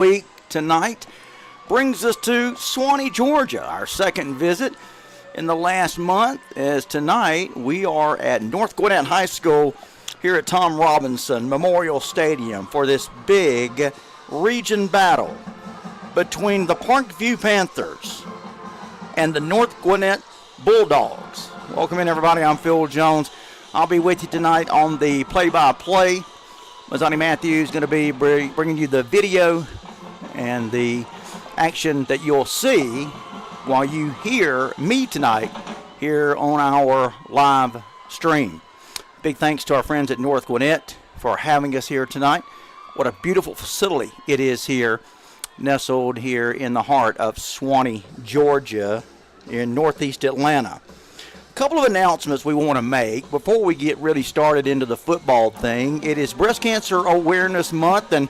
week tonight brings us to Swanee, Georgia, our second visit in the last month, as tonight we are at North Gwinnett High School here at Tom Robinson Memorial Stadium for this big region battle between the Parkview Panthers and the North Gwinnett Bulldogs. Welcome in, everybody. I'm Phil Jones. I'll be with you tonight on the play-by-play. Mazzani Matthews is going to be bringing you the video and the action that you'll see while you hear me tonight here on our live stream. Big thanks to our friends at North Gwinnett for having us here tonight. What a beautiful facility it is here, nestled here in the heart of Swanee, Georgia, in northeast Atlanta. A couple of announcements we want to make before we get really started into the football thing. It is Breast Cancer Awareness Month, and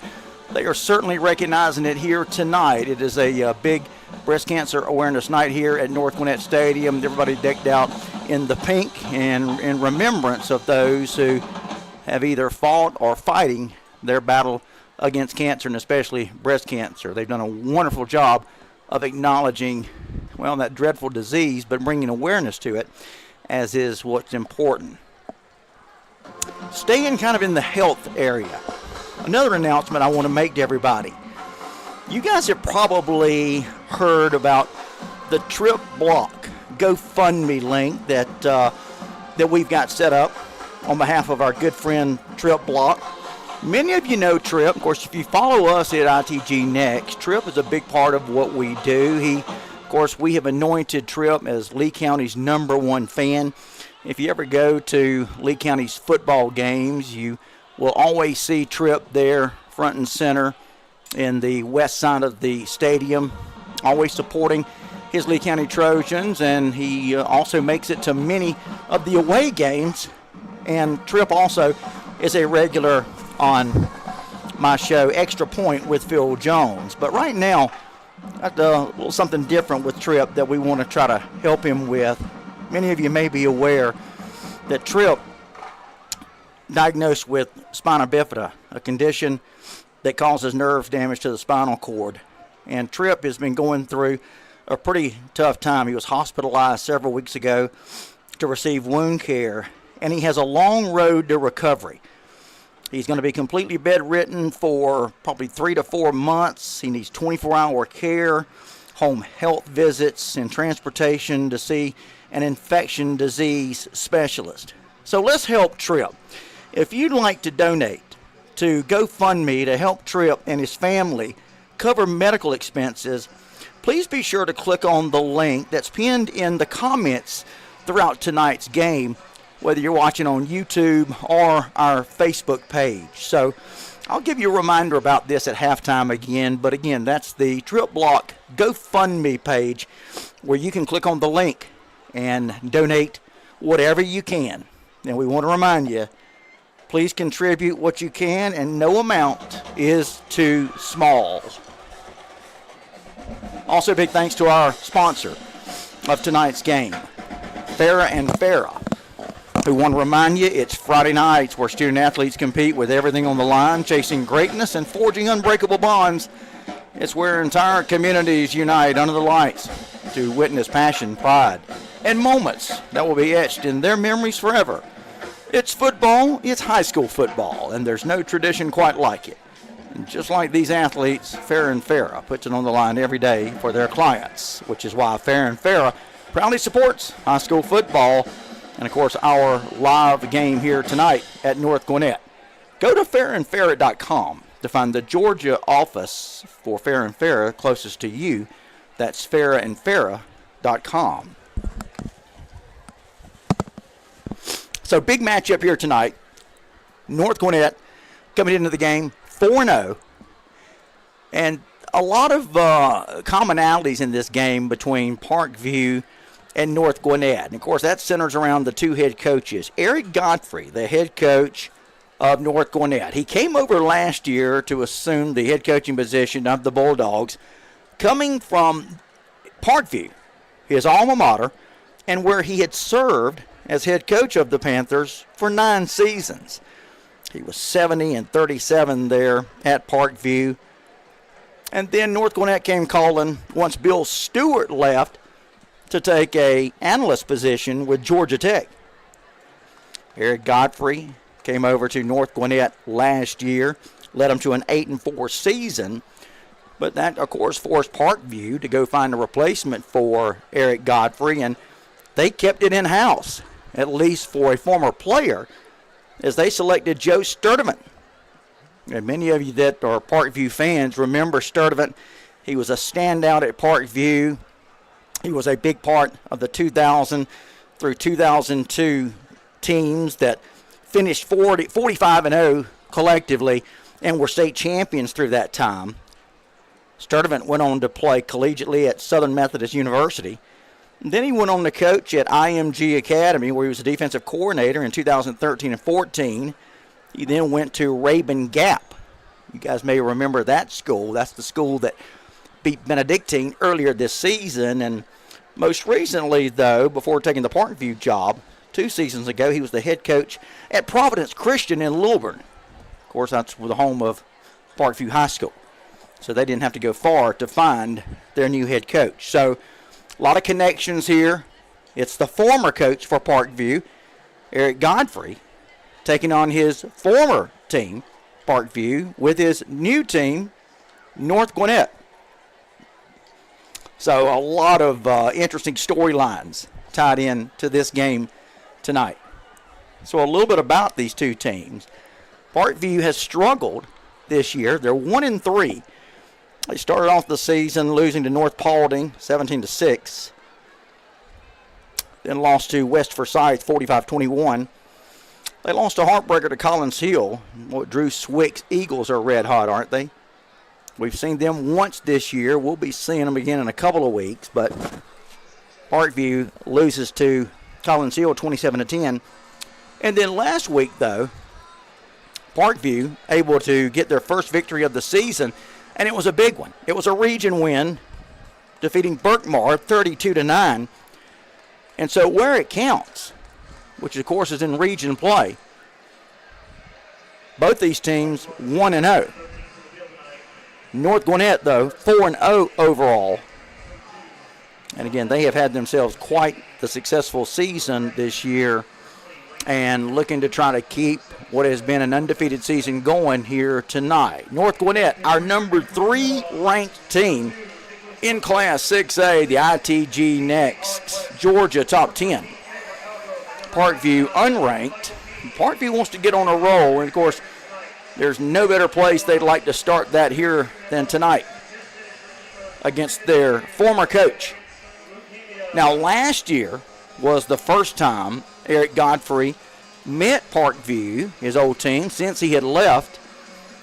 they are certainly recognizing it here tonight. It is a big Breast Cancer Awareness Night here at North Gwinnett Stadium. Everybody decked out in the pink and in remembrance of those who have either fought or fighting their battle against cancer, and especially breast cancer. They've done a wonderful job of acknowledging, well, that dreadful disease, but bringing awareness to it, as is what's important. Staying kind of in the health area, another announcement I want to make to everybody. You guys have probably heard about the Trip Block GoFundMe link that we've got set up on behalf of our good friend Trip Block. Many of you know Trip. Of course, if you follow us at ITG Next, Trip is a big part of what we do. Of course, we have anointed Trip as Lee County's #1 fan. If you ever go to Lee County's football games, you will always see Trip there front and center in the west side of the stadium, always supporting his Lee County Trojans, and he also makes it to many of the away games. And Trip also is a regular on my show, Extra Point with Phil Jones. But right now, got a little something different with Trip that we want to try to help him with. Many of you may be aware that Trip diagnosed with spina bifida, a condition that causes nerve damage to the spinal cord. And Trip has been going through a pretty tough time. He was hospitalized several weeks ago to receive wound care, and he has a long road to recovery. He's going to be completely bedridden for probably 3 to 4 months. He needs 24-hour care, home health visits, and transportation to see an infection disease specialist. So let's help Trip. If you'd like to donate to GoFundMe to help Trip and his family cover medical expenses, please be sure to click on the link that's pinned in the comments throughout tonight's game, whether you're watching on YouTube or our Facebook page. So I'll give you a reminder about this at halftime again, but again, that's the Trip Block GoFundMe page where you can click on the link and donate whatever you can. And we want to remind you, please contribute what you can, and no amount is too small. Also, big thanks to our sponsor of tonight's game, Farrah and Farrah. We want to remind you, it's Friday nights where student athletes compete with everything on the line, chasing greatness and forging unbreakable bonds. It's where entire communities unite under the lights to witness passion, pride, and moments that will be etched in their memories forever. It's football, it's high school football, and there's no tradition quite like it. And just like these athletes, Farrah and Farrah puts it on the line every day for their clients, which is why Farrah and Farrah proudly supports high school football. And, of course, our live game here tonight at North Gwinnett. Go to farrandfarrah.com to find the Georgia office for Farrah and Farrah closest to you. That's farrandfarrah.com. So, big matchup here tonight. North Gwinnett coming into the game 4-0. And a lot of commonalities in this game between Parkview and North Gwinnett. And, of course, that centers around the two head coaches. Eric Godfrey, the head coach of North Gwinnett. He came over last year to assume the head coaching position of the Bulldogs, coming from Parkview, his alma mater, and where he had served as head coach of the Panthers for 9 seasons. He was 70-37 there at Parkview. And then North Gwinnett came calling once Bill Stewart left to take a analyst position with Georgia Tech. Eric Godfrey came over to North Gwinnett last year, led them to an 8-4 season. But that, of course, forced Parkview to go find a replacement for Eric Godfrey, and they kept it in-house, at least for a former player, as they selected Joe Sturdivant. And many of you that are Parkview fans remember Sturdivant. He was a standout at Parkview. He was a big part of the 2000 through 2002 teams that finished 45-0 collectively and were state champions through that time. Sturdivant went on to play collegiately at Southern Methodist University. And then he went on to coach at IMG Academy, where he was a defensive coordinator in 2013 and 14. He then went to Rabun Gap. You guys may remember that school. That's the school that beat Benedictine earlier this season. And most recently, though, before taking the Parkview job 2 seasons ago, he was the head coach at Providence Christian in Lilburn. Of course, that's the home of Parkview High School. So they didn't have to go far to find their new head coach. So a lot of connections here. It's the former coach for Parkview, Eric Godfrey, taking on his former team, Parkview, with his new team, North Gwinnett. So a lot of interesting storylines tied in to this game tonight. So a little bit about these two teams. Parkview has struggled this year. They're 1-3. They started off the season losing to North Paulding 17-6. Then lost to West Forsyth 45-21. They lost a heartbreaker to Collins Hill. Drew Swick's Eagles are red hot, aren't they? We've seen them once this year. We'll be seeing them again in a couple of weeks. But Parkview loses to Collins Hill 27-10. And then last week, though, Parkview able to get their first victory of the season, and it was a big one. It was a region win, defeating Berkmar 32-9. And so where it counts, which of course is in region play, both these teams 1-0. North Gwinnett, though, 4-0 overall. And again, they have had themselves quite the successful season this year and looking to try to keep what has been an undefeated season going here tonight. North Gwinnett, our number 3 ranked team in Class 6A, the ITG next. Georgia top 10. Parkview unranked. Parkview wants to get on a roll, and of course, there's no better place they'd like to start that here than tonight against their former coach. Now, last year was the first time Eric Godfrey met Parkview, his old team, since he had left.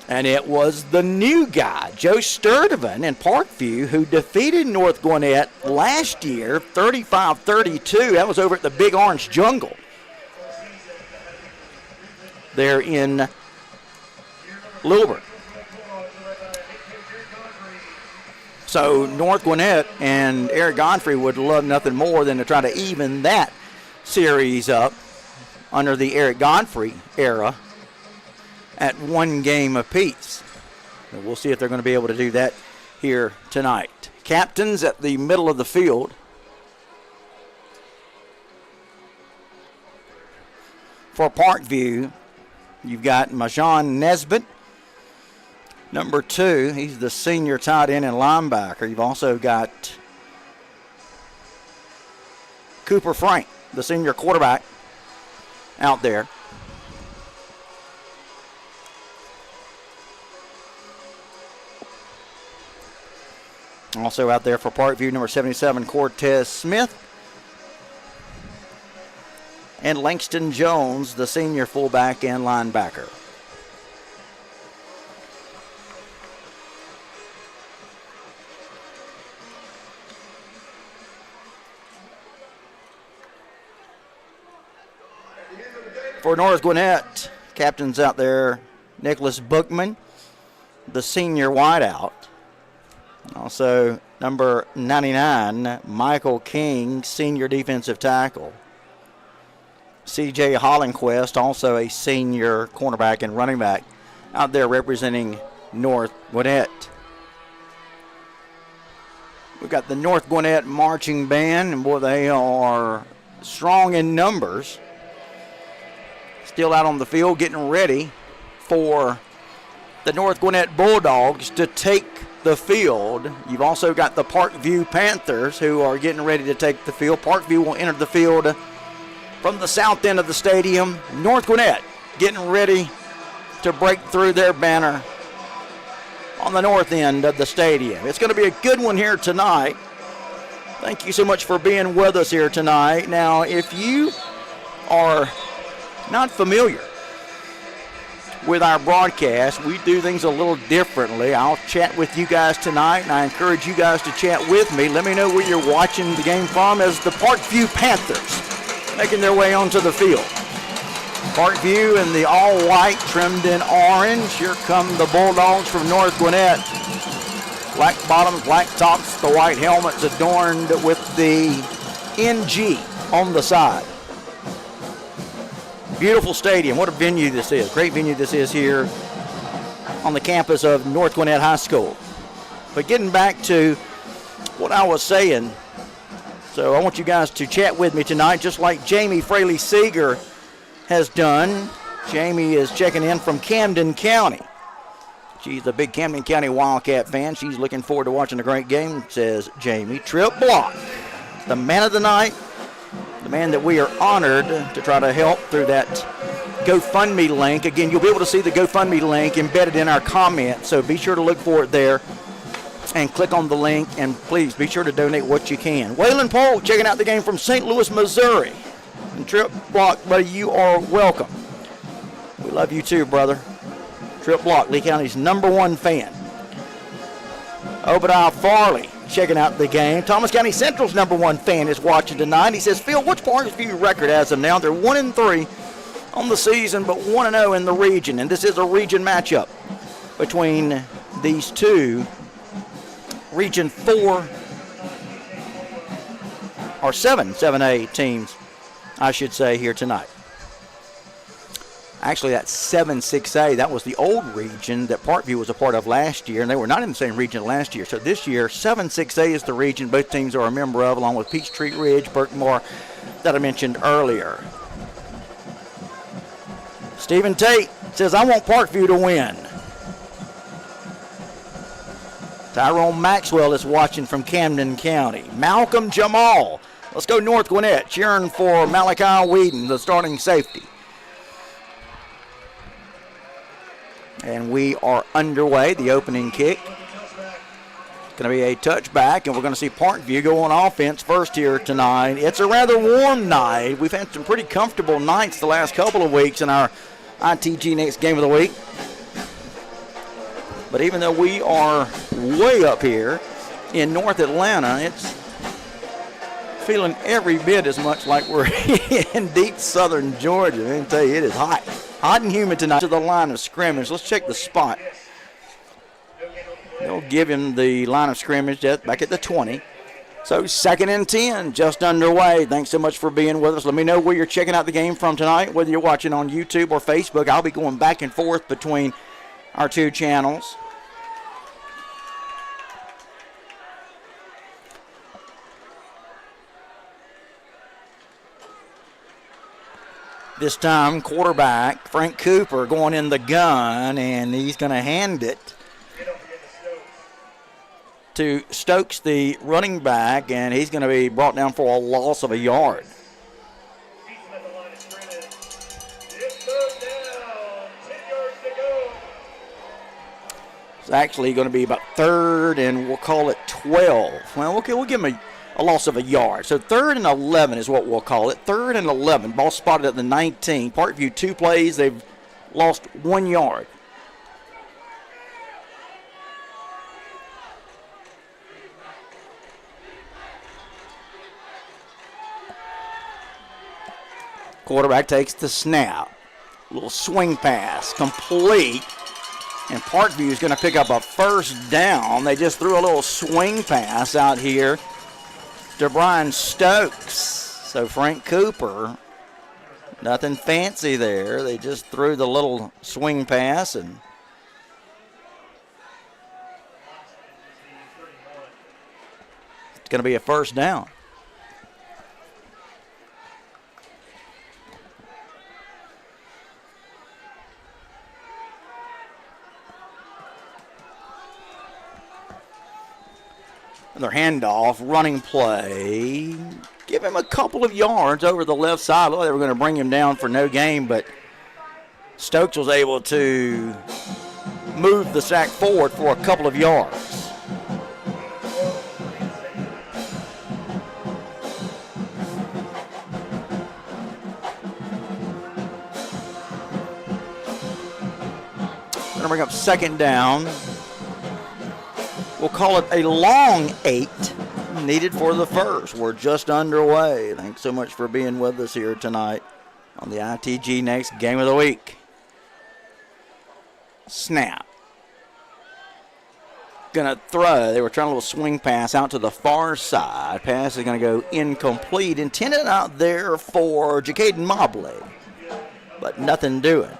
And it was the new guy, Joe Sturdivant in Parkview, who defeated North Gwinnett last year, 35-32. That was over at the Big Orange Jungle. There in Lilburn. So North Gwinnett and Eric Godfrey would love nothing more than to try to even that series up under the Eric Godfrey era at 1 game apiece. And we'll see if they're going to be able to do that here tonight. Captains at the middle of the field. For Parkview, you've got Majan Nesbitt, number 2. He's the senior tight end and linebacker. You've also got Cooper Frank, the senior quarterback, out there. Also out there for Parkview, number 77, Cortez Smith. And Langston Jones, the senior fullback and linebacker. For North Gwinnett, captains out there, Nicholas Bookman, the senior wideout. Also, number 99, Michael King, senior defensive tackle. C.J. Hollenquist, also a senior cornerback and running back, out there representing North Gwinnett. We've got the North Gwinnett Marching Band, and boy, they are strong in numbers. Still out on the field getting ready for the North Gwinnett Bulldogs to take the field. You've also got the Parkview Panthers who are getting ready to take the field. Parkview will enter the field from the south end of the stadium. North Gwinnett getting ready to break through their banner on the north end of the stadium. It's going to be a good one here tonight. Thank you so much for being with us here tonight. Now, if you are not familiar with our broadcast, we do things a little differently. I'll chat with you guys tonight, and I encourage you guys to chat with me. Let me know where you're watching the game from as the Parkview Panthers making their way onto the field. Parkview in the all-white trimmed in orange. Here come the Bulldogs from North Gwinnett. Black bottoms, black tops, the white helmets adorned with the NG on the side. Beautiful stadium. What a venue this is. Great venue this is here on the campus of North Gwinnett High School. But getting back to what I was saying, so I want you guys to chat with me tonight, just like Jamie Fraley Seeger has done. Jamie is checking in from Camden County. She's a big Camden County Wildcat fan. She's looking forward to watching a great game, says Jamie. Trip Block, the man of the night, the man that we are honored to try to help through that GoFundMe link. Again, you'll be able to see the GoFundMe link embedded in our comments, so be sure to look for it there and click on the link, and please be sure to donate what you can. Waylon Polk checking out the game from St. Louis, Missouri. And Trip Block, buddy, you are welcome. We love you too, brother. Trip Block, Lee County's #1 fan. Obadiah Farley checking out the game. Thomas County Central's #1 fan is watching tonight. He says, Phil, what's Parkview record as of now? They're 1-3 on the season, but 1-0 in the region. And this is a region matchup between these two Region 4 or 7A teams, I should say, here tonight. Actually, that's 7-6A. That was the old region that Parkview was a part of last year, and they were not in the same region last year. So this year, 7-6A is the region both teams are a member of, along with Peachtree Ridge, Berkmore, that I mentioned earlier. Stephen Tate says, I want Parkview to win. Tyrone Maxwell is watching from Camden County. Malcolm Jamal, let's go North Gwinnett, cheering for Malachi Whedon, the starting safety. And we are underway, the opening kick. It's going to be a touchback, and we're going to see Parkview go on offense first here tonight. It's a rather warm night. We've had some pretty comfortable nights the last couple of weeks in our ITG Next Game of the Week. But even though we are way up here in North Atlanta, it's feeling every bit as much like we're in deep southern Georgia. Let me tell you, it is hot. Hot and humid tonight to the line of scrimmage. Let's check the spot. They'll give him the line of scrimmage back at the 20. So 2nd and 10 just underway. Thanks so much for being with us. Let me know where you're checking out the game from tonight, whether you're watching on YouTube or Facebook. I'll be going back and forth between our two channels. This time, quarterback Frank Cooper going in the gun, and he's going to hand it to Stokes, the running back, and he's going to be brought down for a loss of a yard. It's actually going to be about 3rd, and we'll call it 12. Well, okay, we'll give him a loss of a yard. So 3rd and 11 is what we'll call it. 3rd and 11. Ball spotted at the 19. Parkview 2 plays. They've lost 1 yard. Quarterback takes the snap. Little swing pass. Complete. And Parkview is going to pick up a 1st down. They just threw a little swing pass out here to Brian Stokes. So Frank Cooper, nothing fancy there. They just threw the little swing pass, and It's going to be a first down. Another handoff, running play. Give him a couple of yards over the left side. Look, they were going to bring him down for no gain, but Stokes was able to move the sack forward for a couple of yards. Going to bring up second down. We'll call it a long 8 needed for the first. We're just underway. Thanks so much for being with us here tonight on the ITG Next Game of the Week. Snap. Gonna throw. They were trying a little swing pass out to the far side. Pass is gonna go incomplete. Intended out there for Jacaden Mobley, but nothing doing.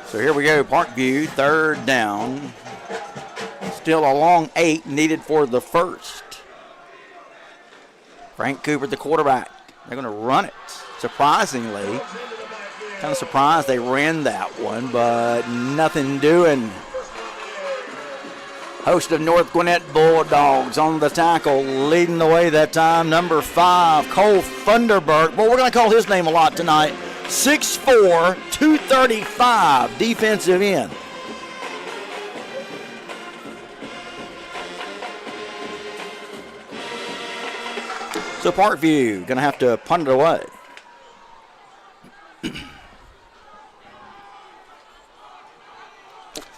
So here we go, Parkview, third down. Still a long 8 needed for the first. Frank Cooper, the quarterback. They're going to run it. Surprisingly, kind of surprised they ran that one, but nothing doing. Host of North Gwinnett Bulldogs on the tackle, leading the way that time, number 5, Cole Funderburk. Well, we're going to call his name a lot tonight. 6'4", 235 defensive end. So Parkview going to have to punt it away.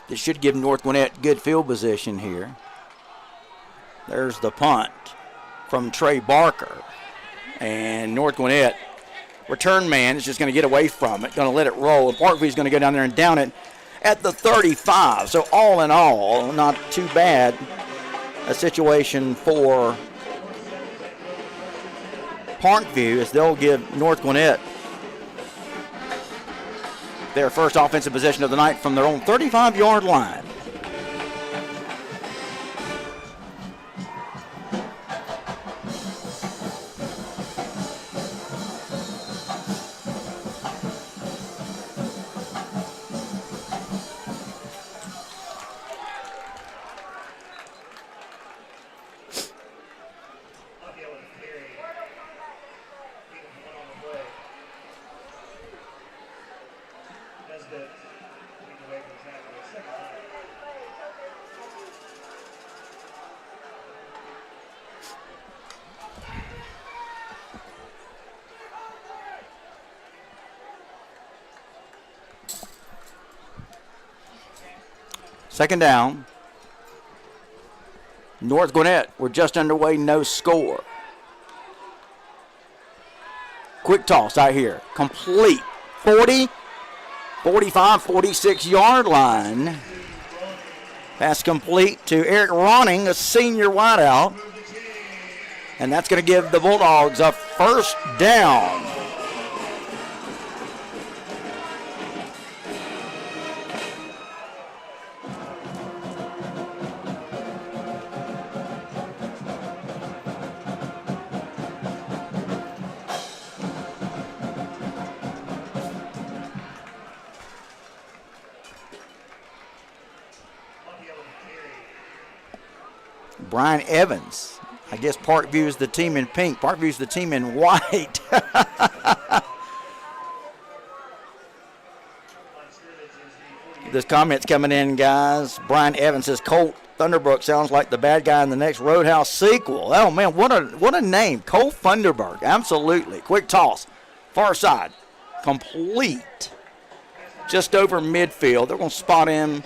This should give North Gwinnett good field position here. There's the punt from Trey Barker. And North Gwinnett return man is just going to get away from it, going to let it roll. And Parkview is going to go down there and down it at the 35. So all in all, not too bad a situation for Parkview as they'll give North Gwinnett their first offensive possession of the night from their own 35-yard line. Second down. North Gwinnett, we're just underway, no score. Quick toss out here. Complete. 40, 45, 46-yard line. Pass complete to Eric Ronning, a senior wideout. And that's going to give the Bulldogs a first down. Brian Evans. I guess Parkview is the team in pink. Parkview is the team in white. This comment's coming in, guys. Brian Evans says, Colt Thunderbrook sounds like the bad guy in the next Roadhouse sequel. Oh, man, what a name. Colt Thunderbrook, absolutely. Quick toss. Far side. Complete. Just over midfield. They're going to spot him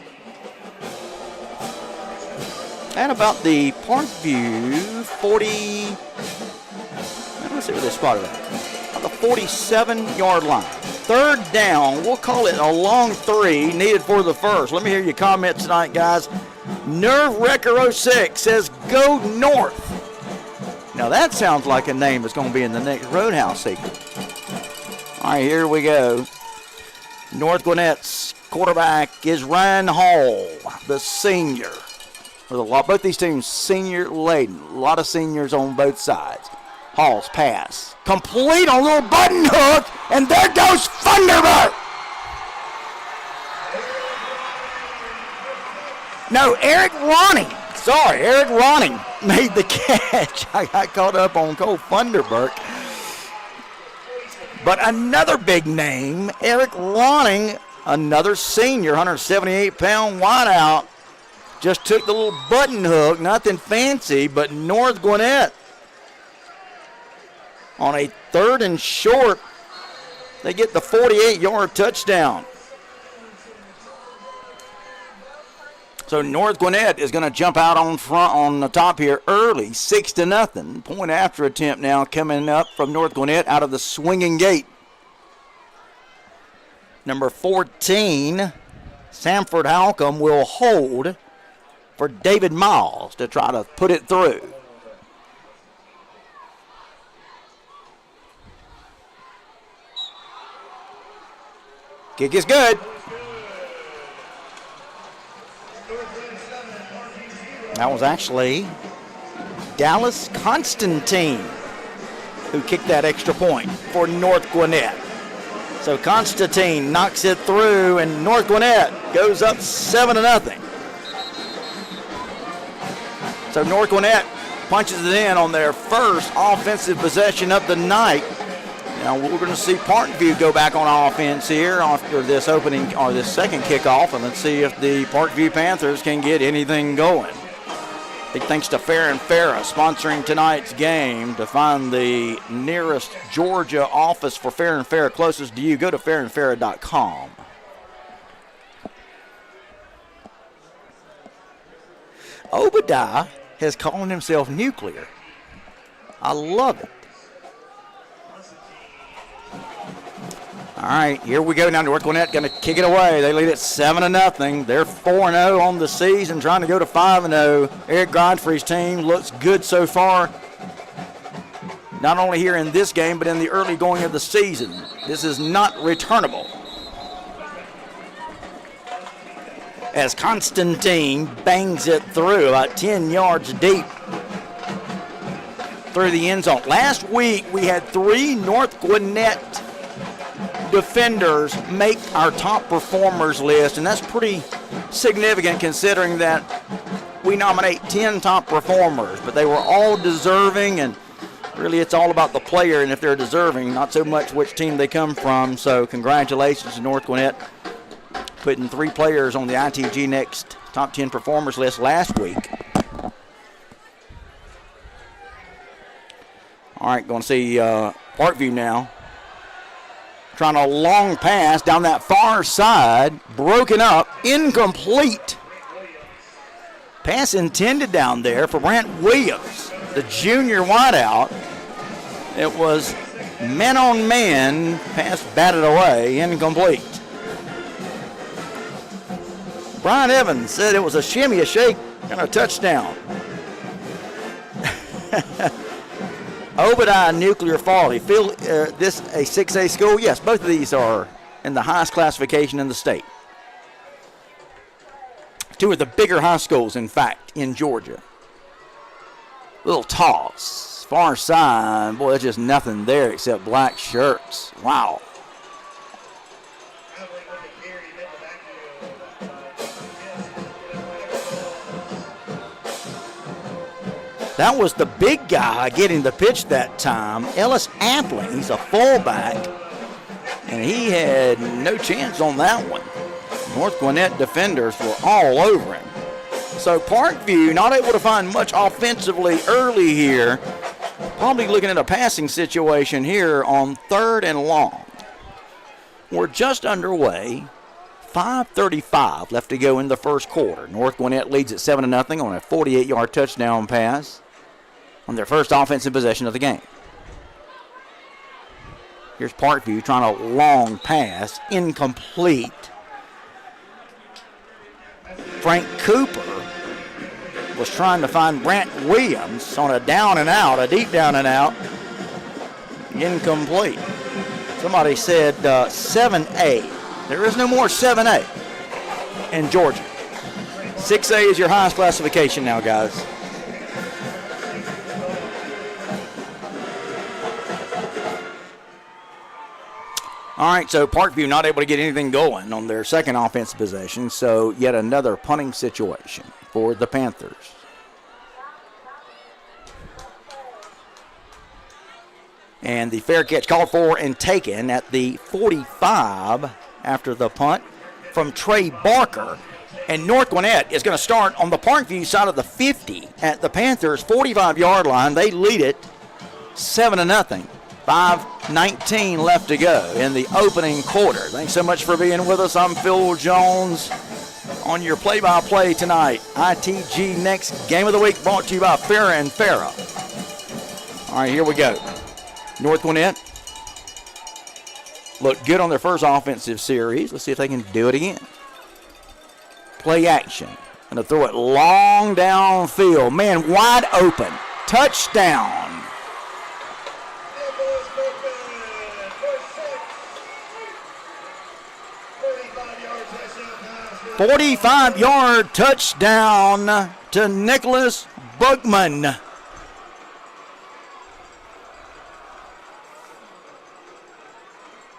at about the Parkview 40, let's see where they spotted at. About the 47-yard line. third down. We'll call it a long 3 needed for the first. Let me hear your comments tonight, guys. Nerve Wrecker 06 says, go north. Now that sounds like a name that's going to be in the next Roadhouse sequel. All right, here we go. North Gwinnett's quarterback is Ryan Hall, the senior. Both these teams senior laden. A lot of seniors on both sides. Hall's pass. Complete on a little button hook, and there goes Thunderbird. No, Eric Ronning made the catch. I got caught up on Cole Thunderbird. But another big name, Eric Ronning, another senior, 178-pound wideout, just took the little button hook, nothing fancy, but North Gwinnett on a 3rd and short, they get the 48-yard touchdown. So North Gwinnett is going to jump out on front on the top here early, 6-0. Point after attempt now coming up from North Gwinnett out of the swinging gate. Number 14, Samford Halcomb will hold for David Miles to try to put it through. Kick is good. That was actually Dallas Constantine who kicked that extra point for North Gwinnett. So Constantine knocks it through, and North Gwinnett goes up 7-0. So North Gwinnett punches it in on their first offensive possession of the night. Now we're going to see Parkview go back on offense here after this opening or this second kickoff, and let's see if the Parkview Panthers can get anything going. Big thanks to Fair and Farrah sponsoring tonight's game. To find the nearest Georgia office for Fair and Farrah closest to you, go to fairandfarrah.com. Obadiah has called himself nuclear. I love it. All right, here we go now. North Gwinnett going to kick it away. They lead it 7-0. They're 4-0 on the season, trying to go to 5-0. Eric Godfrey's team looks good so far, not only here in this game, but in the early going of the season. This is not returnable. As Constantine bangs it through about 10 yards deep through the end zone. Last week, we had 3 North Gwinnett defenders make our top performers list, and that's pretty significant considering that we nominate 10 top performers, but they were all deserving, and really it's all about the player and if they're deserving, not so much which team they come from. So congratulations to North Gwinnett putting 3 players on the ITG Next top 10 performers list last week. All right, going to see Parkview now. Trying a long pass down that far side, broken up, incomplete. Pass intended down there for Brant Williams, the junior wideout. It was man-on-man, pass batted away, incomplete. Brian Evans said it was a shimmy, a shake, and a touchdown. Obadiah Nuclear Folly. Feel this a 6A school? Yes, both of these are in the highest classification in the state. 2 of the bigger high schools, in fact, in Georgia. Little toss. Far side. Boy, there's just nothing there except black shirts. Wow. That was the big guy getting the pitch that time, Ellis Appling. He's a fullback, and he had no chance on that one. North Gwinnett defenders were all over him. So Parkview not able to find much offensively early here. Probably looking at a passing situation here on 3rd and long. We're just underway. 5:35 left to go in the first quarter. North Gwinnett leads at 7-0 on a 48-yard touchdown pass on their first offensive possession of the game. Here's Parkview trying a long pass, incomplete. Frank Cooper was trying to find Brant Williams on a down and out, a deep down and out, incomplete. Somebody said 7A. There is no more 7A in Georgia. 6A is your highest classification now, guys. All right, so Parkview not able to get anything going on their second offensive possession, so yet another punting situation for the Panthers. And the fair catch called for and taken at the 45 after the punt from Trey Barker. And North Gwinnett is going to start on the Parkview side of the 50 at the Panthers' 45-yard line. They lead it 7-0. 5:19 left to go in the opening quarter. Thanks so much for being with us. I'm Phil Jones on your play-by-play tonight. ITG Next Game of the Week brought to you by Farrah and Farrah. All right, here we go. North Gwinnett looked good on their first offensive series. Let's see if they can do it again. Play action. Going to throw it long downfield. Man, wide open. Touchdown. 45-yard touchdown to Nicholas Bugman.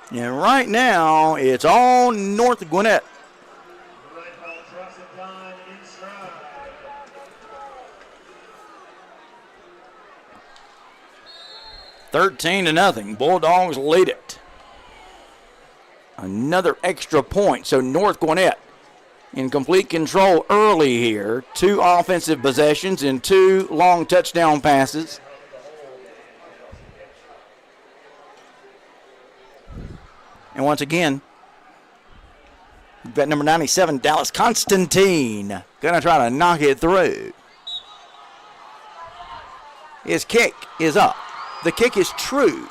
And right now, it's all North Gwinnett. 13-0. Bulldogs lead it. Another extra point. So North Gwinnett in complete control early here. 2 offensive possessions and 2 long touchdown passes. And once again, we've got number 97, Dallas Constantine, going to try to knock it through. His kick is up. The kick is true.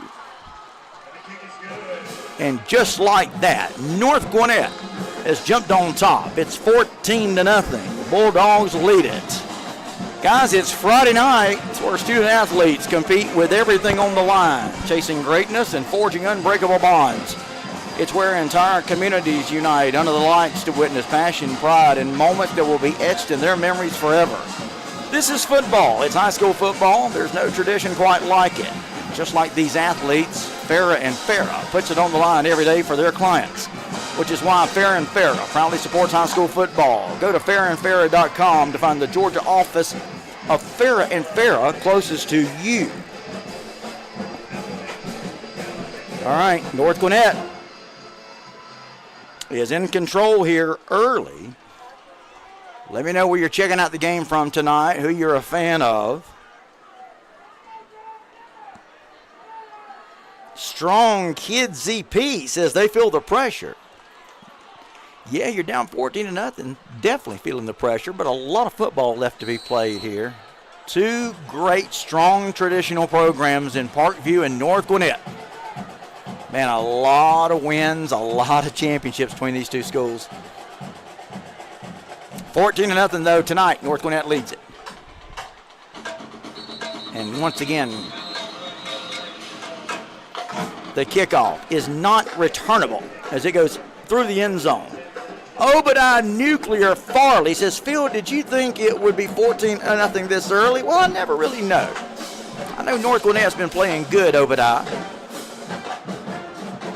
And just like that, North Gwinnett has jumped on top. It's 14-0. The Bulldogs lead it. Guys, it's Friday night. It's where student athletes compete with everything on the line, chasing greatness and forging unbreakable bonds. It's where entire communities unite under the lights to witness passion, pride, and moments that will be etched in their memories forever. This is football. It's high school football. There's no tradition quite like it. Just like these athletes, Farrah and Farrah puts it on the line every day for their clients, which is why Farrah and Farrah proudly supports high school football. Go to farrahandfarrah.com to find the Georgia office of Farrah and Farrah closest to you. All right, North Gwinnett is in control here early. Let me know where you're checking out the game from tonight, who you're a fan of. Strong Kid ZP says they feel the pressure. Yeah, you're down 14-0. Definitely feeling the pressure, but a lot of football left to be played here. 2 great, strong, traditional programs in Parkview and North Gwinnett. Man, a lot of wins, a lot of championships between these 2 schools. 14-0 though tonight. North Gwinnett leads it. And once again, the kickoff is not returnable as it goes through the end zone. Obadiah Nuclear Farley says, Phil, did you think it would be 14-0 this early? Well, I never really know. I know North Gwinnett's been playing good, Obadiah,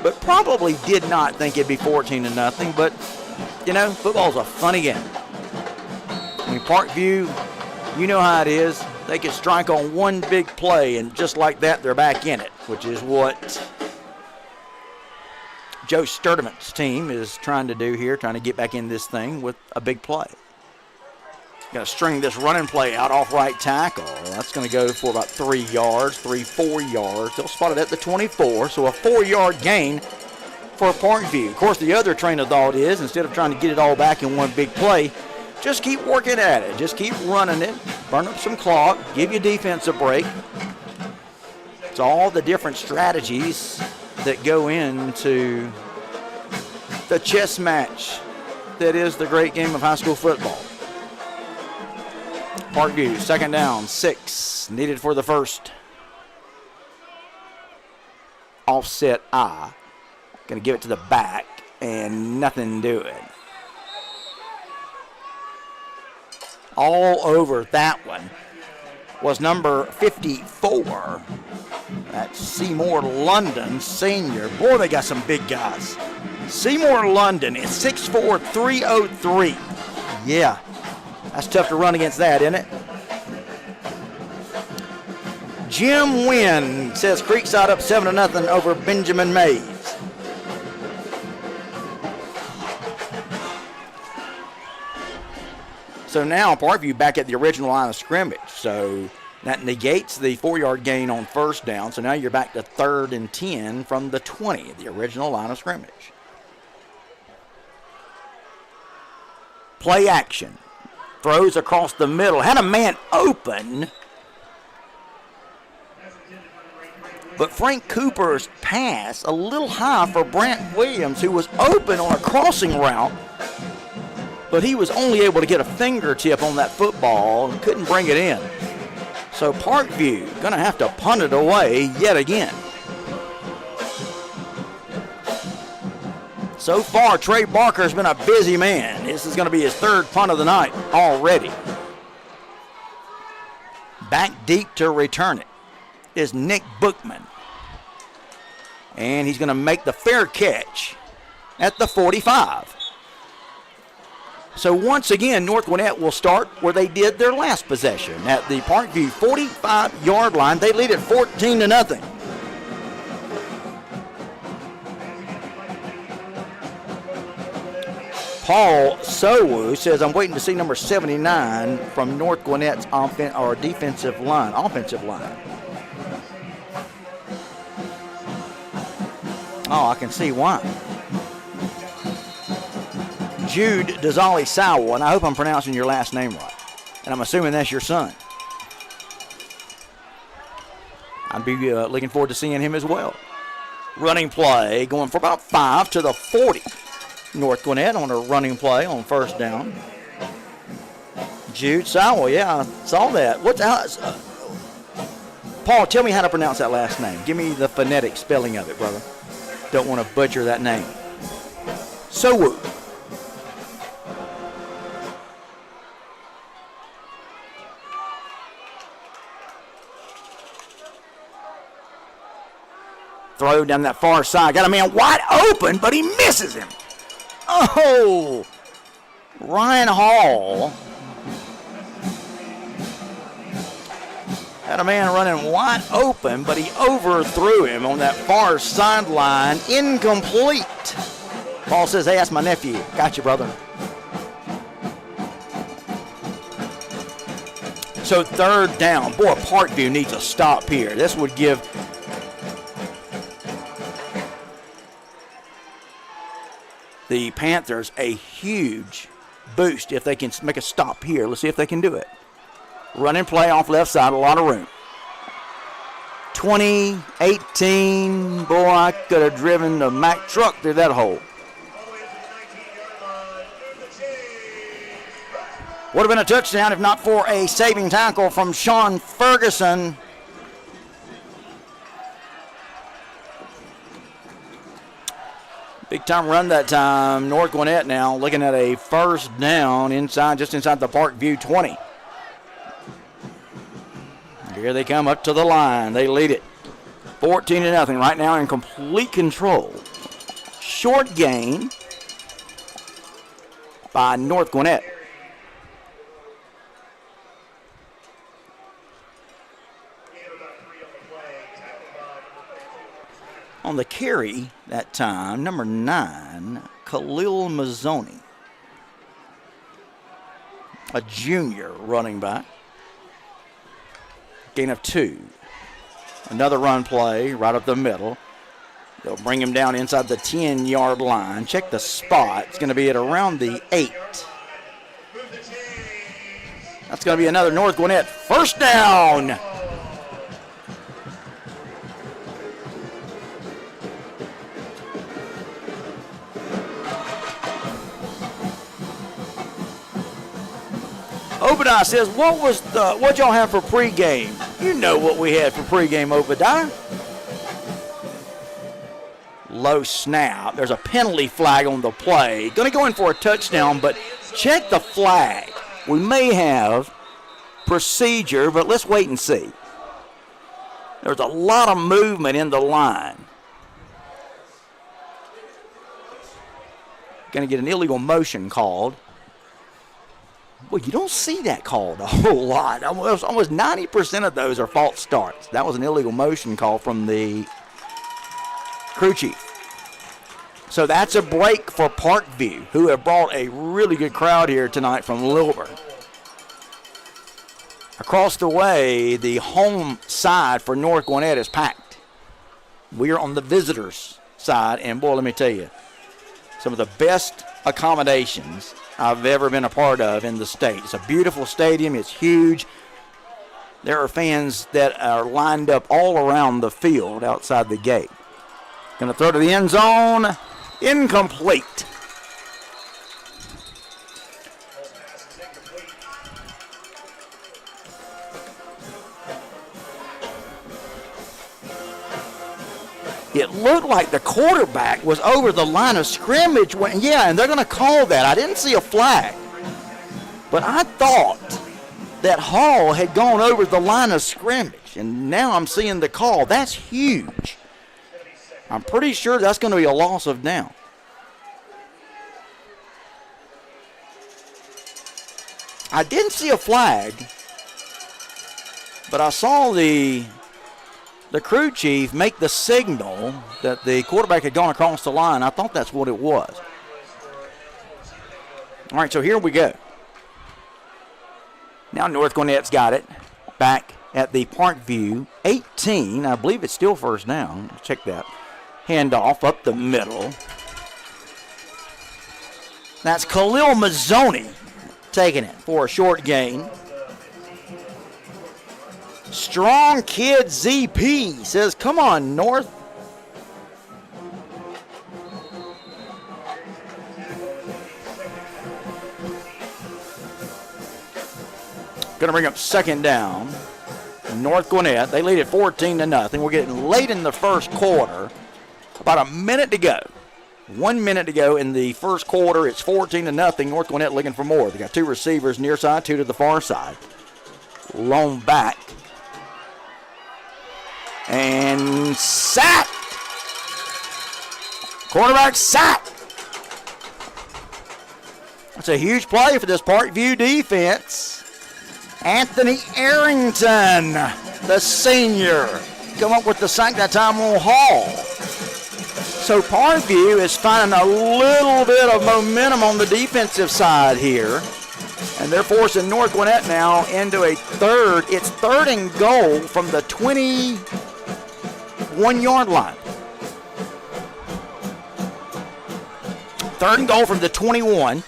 but probably did not think it'd be 14-0. But, you know, football's a funny game. I mean, Parkview, you know how it is. They can strike on one big play, and just like that, they're back in it, which is what Joe Sturdivant's team is trying to do here, trying to get back in this thing with a big play. Got to string this running play out off right tackle. That's going to go for about 3 yards, 4 yards. They'll spot it at the 24, so a 4-yard gain for Parkview. Of course, the other train of thought is, instead of trying to get it all back in one big play, just keep working at it. Just keep running it. Burn up some clock. Give your defense a break. It's all the different strategies that go into the chess match that is the great game of high school football. Parkview, second down, 6, needed for the first. Offset I. Going to give it to the back, and nothing doing. All over that one was number 54. That's Seymour London, senior. Boy, they got some big guys. Seymour London is 6'4", 303. Yeah, that's tough to run against that, isn't it? Jim Wynn says Creekside up 7-0 over Benjamin Mays. So now Parkview back at the original line of scrimmage. So that negates the 4-yard gain on first down. So now you're back to 3rd and 10 from the 20, the original line of scrimmage. Play action. Throws across the middle. Had a man open. But Frank Cooper's pass a little high for Brant Williams, who was open on a crossing route. But he was only able to get a fingertip on that football and couldn't bring it in. So Parkview going to have to punt it away yet again. So far, Trey Barker's been a busy man. This is going to be his 3rd punt of the night already. Back deep to return it is Nick Bookman. And he's going to make the fair catch at the 45. So once again, North Gwinnett will start where they did their last possession at the Parkview 45-yard line. They lead at 14-0. Paul Sowu says, I'm waiting to see number 79 from North Gwinnett's offensive line. Oh, I can see why. Jude Dazali Sowell, and I hope I'm pronouncing your last name right. And I'm assuming that's your son. I'd be looking forward to seeing him as well. Running play, going for about 5 to the 40. North Gwinnett on a running play on first down. Jude Sowell, yeah, I saw that. Paul, tell me how to pronounce that last name. Give me the phonetic spelling of it, brother. Don't want to butcher that name. Sowu. Throw down that far side. Got a man wide open, but he misses him. Oh, Ryan Hall had a man running wide open, but he overthrew him on that far sideline. Incomplete. Paul says, hey, that's my nephew. Got you, brother. So 3rd down. Boy, Parkview needs a stop here. This would give the Panthers a huge boost if they can make a stop here. Let's see if they can do it. Running play off left side, a lot of room. 20, 18. Boy, I could have driven the Mack truck through that hole. Would have been a touchdown if not for a saving tackle from Sean Ferguson. Big time run that time. North Gwinnett now looking at a first down just inside the Parkview 20. Here they come up to the line. They lead it 14-0 right now in complete control. Short gain by North Gwinnett. On the carry that time, number 9, Khalil Mazzoni, a junior running back. Gain of 2. Another run play right up the middle. They'll bring him down inside the 10-yard line. Check the spot. It's going to be at around the 8. That's going to be another North Gwinnett first down. Obadiah says, what y'all have for pregame? You know what we had for pregame, Obadiah. Low snap. There's a penalty flag on the play. Going to go in for a touchdown, but check the flag. We may have procedure, but let's wait and see. There's a lot of movement in the line. Going to get an illegal motion called. Well, you don't see that called a whole lot. Almost 90% of those are false starts. That was an illegal motion call from the crew chief. So that's a break for Parkview, who have brought a really good crowd here tonight from Lilburn. Across the way, the home side for North Gwinnett is packed. We are on the visitors' side, and boy, let me tell you, some of the best accommodations I've ever been a part of in the state. It's a beautiful stadium. It's huge. There are fans that are lined up all around the field outside the gate. Going to throw to the end zone. Incomplete. It looked like the quarterback was over the line of scrimmage. Yeah, and they're going to call that. I didn't see a flag. But I thought that Hall had gone over the line of scrimmage, and now I'm seeing the call. That's huge. I'm pretty sure that's going to be a loss of down. I didn't see a flag, but I saw the crew chief make the signal that the quarterback had gone across the line. I thought that's what it was. All right, so here we go. Now North Gwinnett's got it back at the Parkview 18. I believe it's still first down. Check that. Handoff up the middle. That's Khalil Mazzoni taking it for a short gain. Strong Kid ZP says, come on, North. Going to bring up second down. North Gwinnett, they lead at 14-0. We're getting late in the first quarter. About a minute to go. 1 minute to go in the first quarter. It's 14-0. North Gwinnett looking for more. They got two receivers near side, two to the far side. Lone back. And sack. Quarterback sack. That's a huge play for this Parkview defense. Anthony Arrington, the senior, come up with the sack that time on Hall. So Parkview is finding a little bit of momentum on the defensive side here. And they're forcing North Gwinnett now into a third. It's third and goal from the 21-yard line. Third and goal from the 21.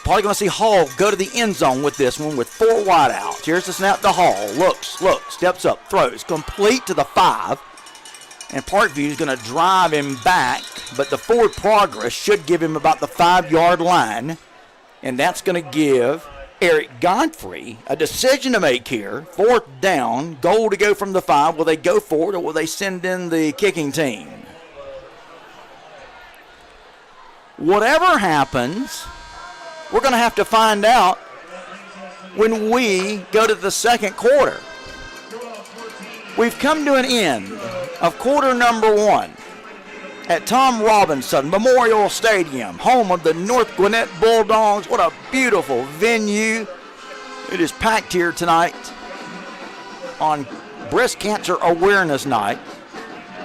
Probably going to see Hall go to the end zone with this one with 4 wide outs. Here's the snap to Hall. Looks, steps up, throws. Complete to the 5. And Parkview is going to drive him back, but the forward progress should give him about the 5-yard line. And that's going to give Eric Godfrey a decision to make here. Fourth down, goal to go from the 5. Will they go for it or will they send in the kicking team? Whatever happens, we're going to have to find out when we go to the second quarter. We've come to an end of quarter number 1 at Tom Robinson Memorial Stadium, home of the North Gwinnett Bulldogs. What a beautiful venue. It is packed here tonight on Breast Cancer Awareness Night.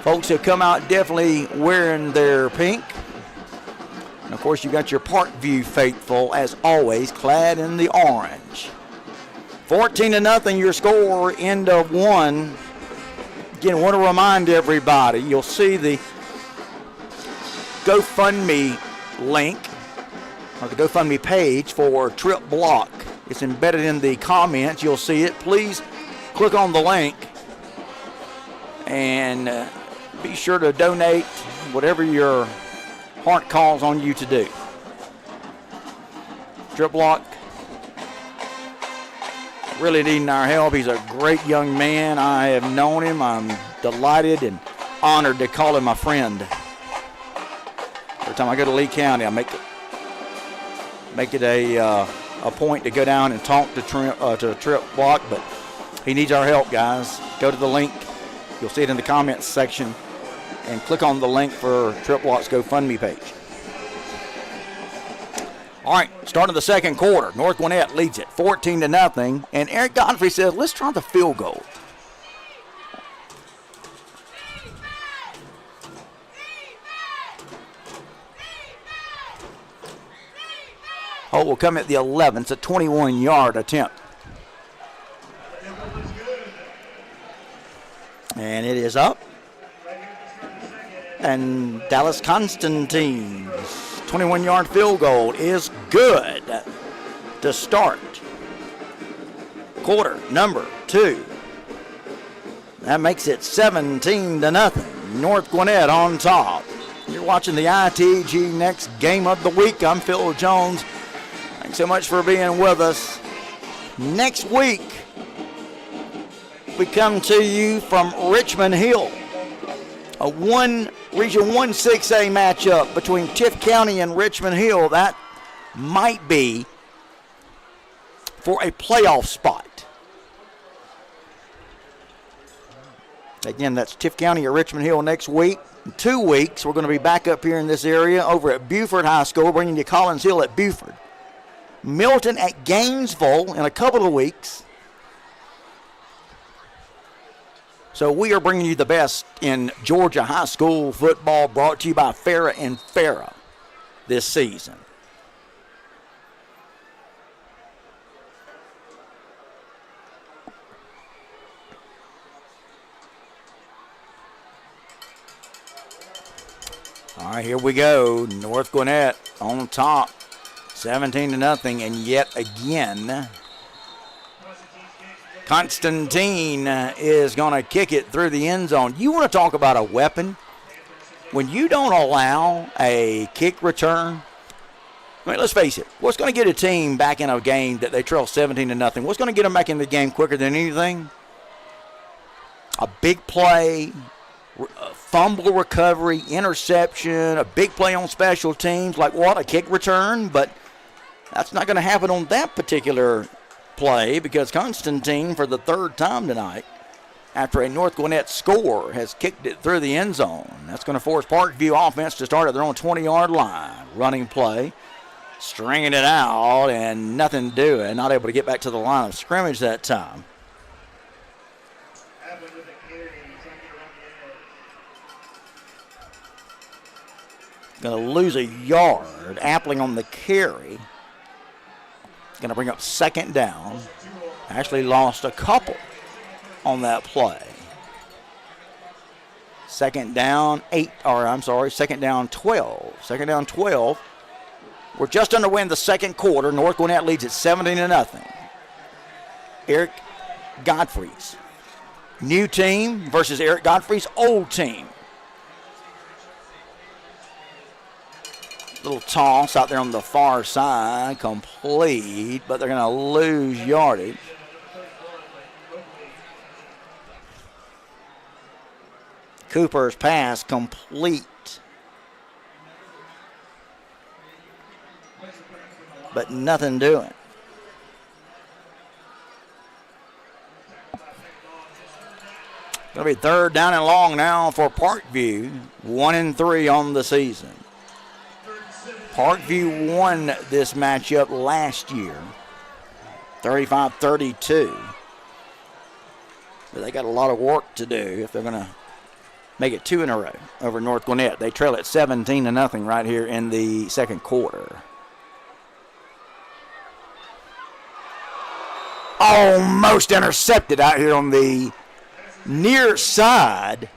Folks have come out definitely wearing their pink. And of course, you got your Parkview faithful, as always, clad in the orange. 14-0 your score, end of 1. Again, I want to remind everybody, you'll see the GoFundMe link, or the GoFundMe page for Trip Block. It's embedded in the comments. You'll see it. Please click on the link and be sure to donate whatever your heart calls on you to do. Trip Block really needing our help. He's a great young man. I have known him. I'm delighted and honored to call him my friend. Every time I go to Lee County, I make it a point to go down and talk to Trip Block, but he needs our help, guys. Go to the link. You'll see it in the comments section, and click on the link for Trip Block's GoFundMe page. All right, start of the second quarter. North Gwinnett leads it 14-0, and Eric Godfrey says, let's try the field goal. Oh, will come at the 11th. It's a 21-yard attempt. And it is up. And Dallas Constantine's 21-yard field goal is good to start quarter number 2. That makes it 17-0. North Gwinnett on top. You're watching the ITG Next Game of the Week. I'm Phil Jones. Thanks so much for being with us. Next week, we come to you from Richmond Hill. A Region 1 6A matchup between Tift County and Richmond Hill. That might be for a playoff spot. Again, that's Tift County or Richmond Hill next week. In 2 weeks, we're going to be back up here in this area over at Buford High School, bringing you Collins Hill at Buford. Milton at Gainesville in a couple of weeks. So we are bringing you the best in Georgia high school football, brought to you by Farrah and Farrah this season. All right, here we go. North Gwinnett on top, 17-0, and yet again, Constantine is going to kick it through the end zone. You want to talk about a weapon? When you don't allow a kick return, I mean, let's face it, what's going to get a team back in a game that they trail 17-0? What's going to get them back in the game quicker than anything? A big play, a fumble recovery, interception, a big play on special teams, like what, a kick return? But that's not going to happen on that particular play because Constantine, for the 3rd time tonight, after a North Gwinnett score, has kicked it through the end zone. That's going to force Parkview offense to start at their own 20-yard line. Running play, stringing it out, and nothing doing. Not able to get back to the line of scrimmage that time. Going to lose a yard. Appling on the carry. Going to bring up 2nd down. Actually lost a couple on that play. 2nd down 2nd down 12. 2nd down 12. We're just underway in the second quarter. North Gwinnett leads at 17-0. Eric Godfrey's new team versus Eric Godfrey's old team. Little toss out there on the far side, complete, but they're going to lose yardage. Cooper's pass complete, but nothing doing. Going to be 3rd down and long now for Parkview, 1-3 on the season. Parkview won this matchup last year, 35-32. But they got a lot of work to do if they're going to make it 2 in a row over North Gwinnett. They trail at 17-0 right here in the second quarter. Almost intercepted out here on the near side.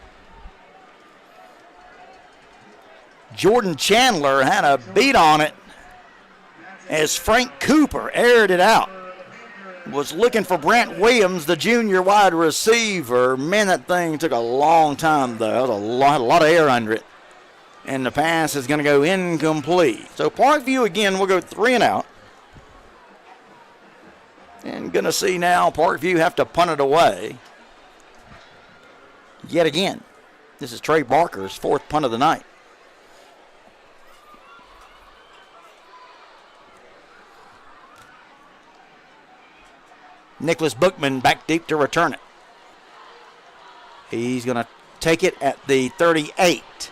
Jordan Chandler had a beat on it as Frank Cooper aired it out. Was looking for Brent Williams, the junior wide receiver. Man, that thing took a long time, though. There was a lot of air under it. And the pass is going to go incomplete. So Parkview, again, will go 3 and out. And going to see now Parkview have to punt it away. Yet again. This is Trey Barker's fourth punt of the night. Nicholas Bookman back deep to return it. He's going to take it at the 38.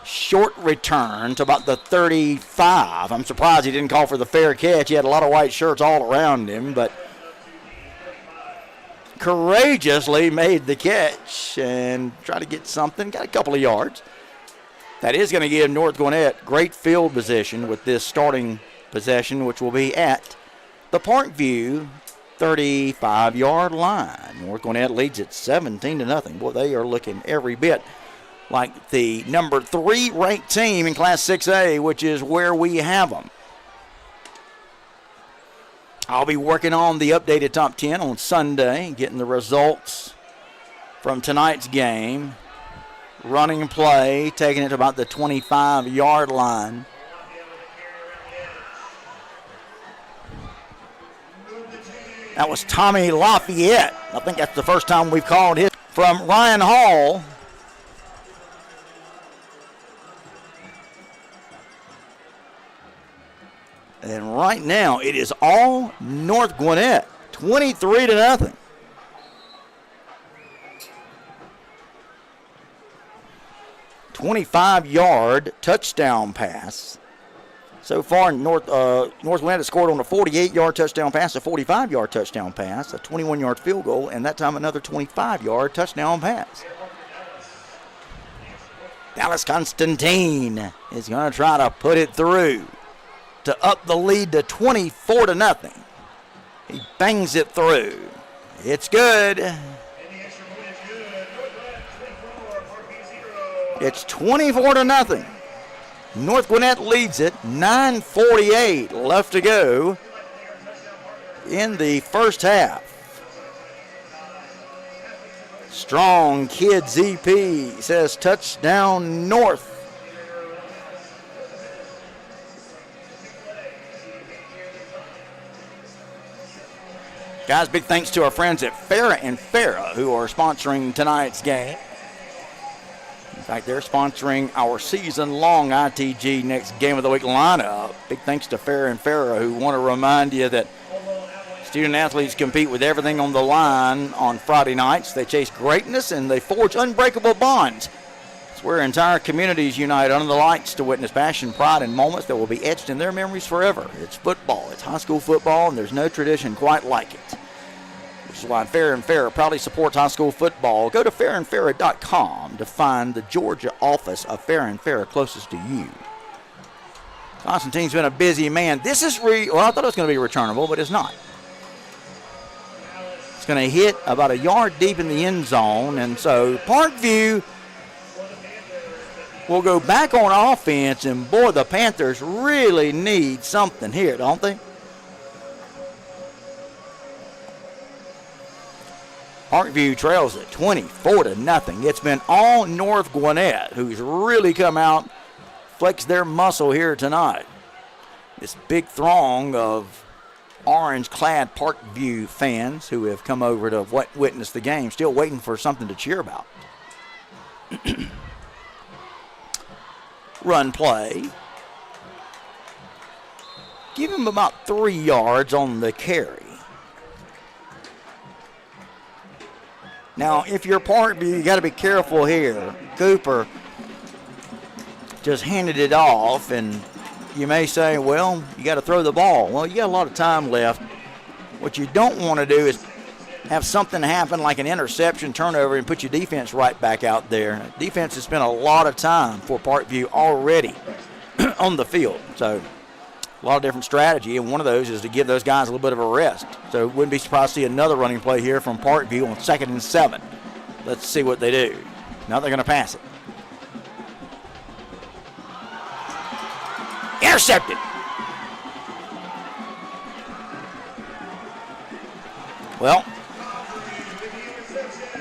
Short return to about the 35. I'm surprised he didn't call for the fair catch. He had a lot of white shirts all around him, but courageously made the catch and tried to get something. Got a couple of yards. That is going to give North Gwinnett great field position with this starting possession, which will be at the Parkview 35-yard line. North Gwinnett leads it 17-0. Boy, they are looking every bit like the number 3 ranked team in Class 6A, which is where we have them. I'll be working on the updated top 10 on Sunday, getting the results from tonight's game. Running play, taking it to about the 25-yard line. That was Tommy Lafayette. I think that's the first time we've called his. From Ryan Hall. And right now, it is all North Gwinnett, 23-0. "25-yard touchdown pass. So far, North Gwinnett has scored on a 48-yard touchdown pass, a 45-yard touchdown pass, a 21-yard field goal, and that time another 25-yard touchdown pass. Dallas Constantine is going to try to put it through to up the lead to 24-0. He bangs it through. It's good. It's 24-0. North Gwinnett leads it. 9:48 left to go in the first half. Strong Kid ZP says touchdown North. Guys, big thanks to our friends at Farrah and Farrah who are sponsoring tonight's game. In fact, they're sponsoring our season-long ITG Next Game of the Week lineup. Big thanks to Farrah and Farrah who want to remind you that student-athletes compete with everything on the line on Friday nights. They chase greatness and they forge unbreakable bonds. It's where entire communities unite under the lights to witness passion, pride, and moments that will be etched in their memories forever. It's football. It's high school football, and there's no tradition quite like it. Which is why Farrah and Farrah proudly supports high school football. Go to farrandfarrah.com to find the Georgia office of Farrah and Farrah closest to you. Constantine's been a busy man. This is well, I thought it was going to be returnable, but it's not. It's going to hit about a yard deep in the end zone, and so Parkview will go back on offense, and boy, the Panthers really need something here, don't they? Parkview trails it 24-0. It's been all North Gwinnett who's really come out, flexed their muscle here tonight. This big throng of orange-clad Parkview fans who have come over to witness the game, still waiting for something to cheer about. Run play. Give him about 3 yards on the carry. Now, if you're Parkview, you got to be careful here. Cooper just handed it off, and you may say, well, you got to throw the ball. Well, you got a lot of time left. What you don't want to do is have something happen like an interception, turnover, and put your defense right back out there. Defense has spent a lot of time for Parkview already on the field. So a lot of different strategy, and one of those is to give those guys a little bit of a rest. So wouldn't be surprised to see another running play here from Parkview on 2nd and 7. Let's see what they do. Now they're going to pass it. Intercepted. Well,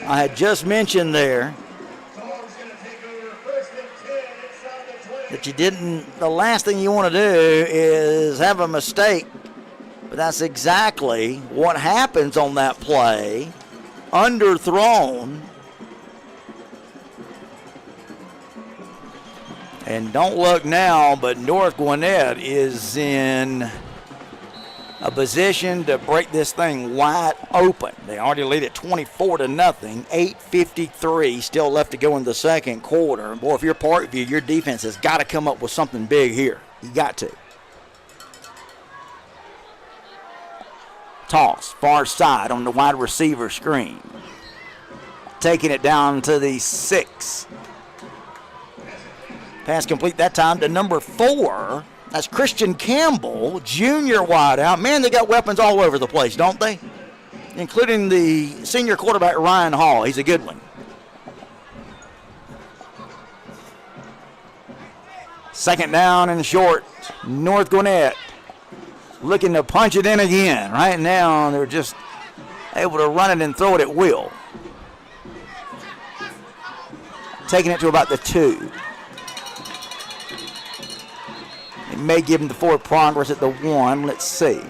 I had just mentioned there that the last thing you want to do is have a mistake But that's exactly what happens on that play. Underthrown. And don't look now, but North Gwinnett is in a position to break this thing wide open. They already lead at 24-0. 8:53 still left to go in the second quarter. Boy, if you're Parkview, your defense has got to come up with something big here. You got to. Toss, far side on the wide receiver screen. Taking it down to the 6. Pass complete that time to number 4. That's Christian Campbell, junior wideout. Man, they got weapons all over the place, don't they? Including the senior quarterback, Ryan Hall. He's a good one. Second down and short. North Gwinnett looking to punch it in again. Right now, they're just able to run it and throw it at will. Taking it to about the 2. It may give him the forward progress at the 1. Let's see.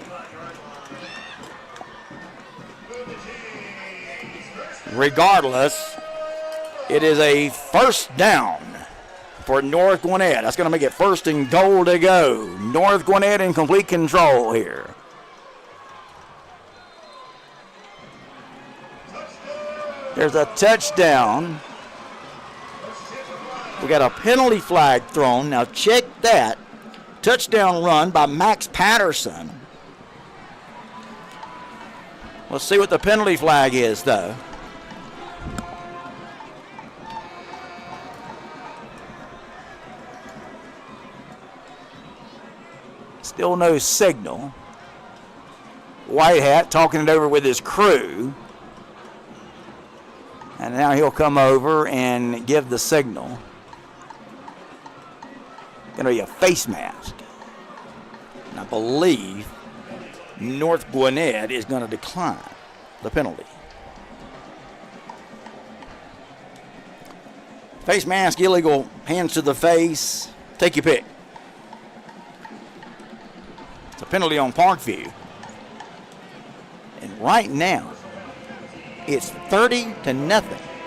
Regardless, it is a first down for North Gwinnett. That's going to make it 1st and goal to go. North Gwinnett in complete control here. There's a touchdown. We got a penalty flag thrown. Now check that. Touchdown run by Max Patterson. Let's see what the penalty flag is, though. Still no signal. White Hat talking it over with his crew. And now he'll come over and give the signal. Going to be a face mask. And I believe North Gwinnett is going to decline the penalty. Face mask, illegal, hands to the face. Take your pick. It's a penalty on Parkview. And right now, it's 30-0.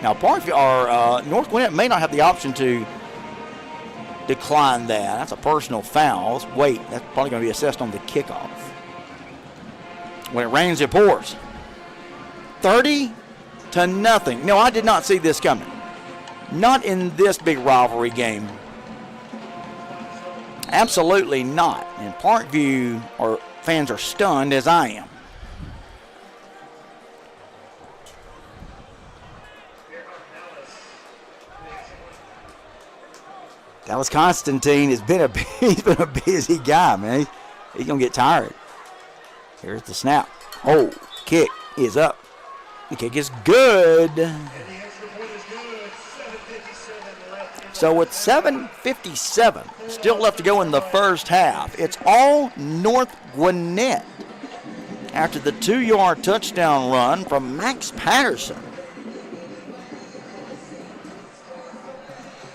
Now, Parkview or North Gwinnett may not have the option to decline that. That's a personal foul. Let's wait. That's probably going to be assessed on the kickoff. When it rains, it pours. 30-0. No, I did not see this coming. Not in this big rivalry game. Absolutely not. And Parkview fans are stunned, as I am. Dallas Constantine he's been a busy guy, man. He's going to get tired. Here's the snap. Oh, kick is up. The kick is good. So with 7:57 still left to go in the first half, it's all North Gwinnett after the 2-yard touchdown run from Max Patterson.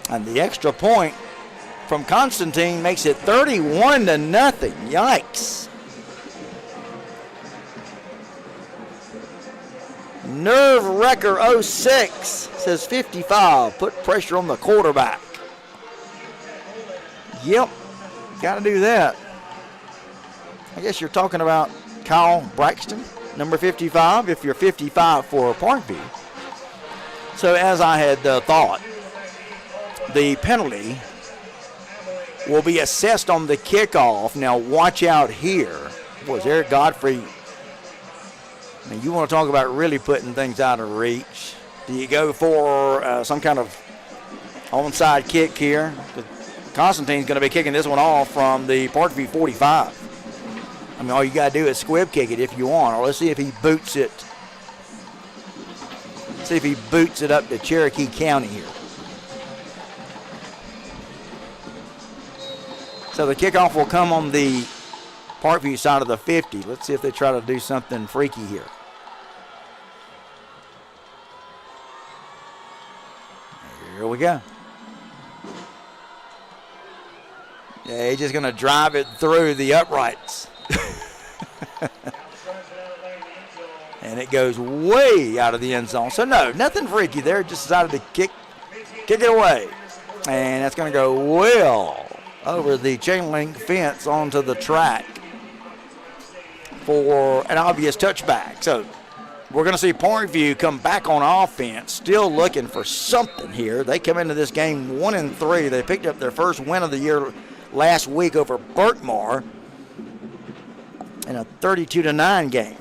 And the extra point from Constantine makes it 31-0. Yikes. Nerve wrecker 06 says 55. Put pressure on the quarterback. Yep, got to do that. I guess you're talking about Kyle Braxton, number 55, if you're 55 for Parkview. So as I had thought, the penalty will be assessed on the kickoff. Now watch out here. Was Eric Godfrey? Now you want to talk about really putting things out of reach. Do you go for some kind of onside kick here? Constantine's going to be kicking this one off from the Parkview 45. I mean, all you got to do is squib kick it if you want. Or let's see if he boots it. See if he boots it up to Cherokee County here. So the kickoff will come on the Parkview side of the 50. Let's see if they try to do something freaky here. Here we go. Yeah, he's just going to drive it through the uprights. And it goes way out of the end zone. So, no, nothing freaky there. Just decided to kick it away. And that's going to go well over the chain link fence onto the track for an obvious touchback. So, we're going to see Parkview come back on offense, still looking for something here. They come into this game 1-3. They picked up their first win of the year last week over Berkmar in a 32-9 game.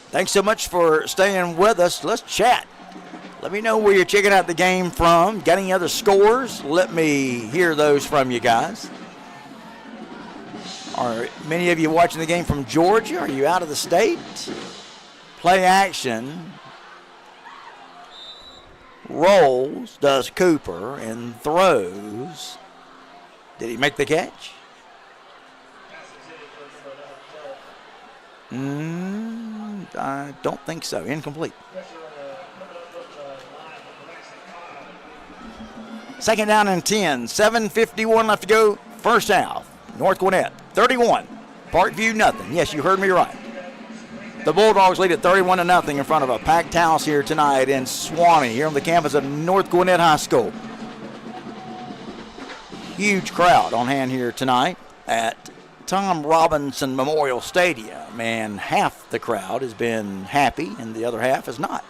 Thanks so much for staying with us. Let's chat. Let me know where you're checking out the game from. Got any other scores? Let me hear those from you guys. Are many of you watching the game from Georgia? Are you out of the state? Play action. Rolls, does Cooper, and throws. Did he make the catch? I don't think so. Incomplete. Second down and 10. 7:51 left to go. First half. North Gwinnett 31. Parkview nothing. Yes, you heard me right. The Bulldogs lead at 31-0 in front of a packed house here tonight in Suwanee, here on the campus of North Gwinnett High School. Huge crowd on hand here tonight at Tom Robinson Memorial Stadium, and half the crowd has been happy and the other half is not.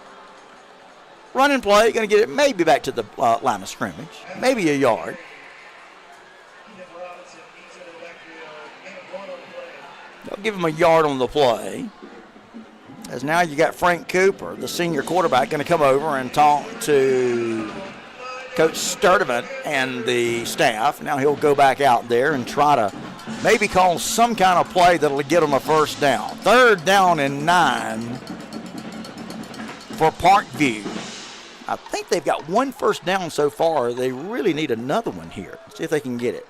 Run and play, going to get it maybe back to the line of scrimmage, maybe a yard. They'll give him a yard on the play. As now you got Frank Cooper, the senior quarterback, going to come over and talk to Coach Sturdivant and the staff. Now he'll go back out there and try to maybe call some kind of play that'll get them a first down. 3rd down and 9 for Parkview. I think they've got one first down so far. They really need another one here. See if they can get it.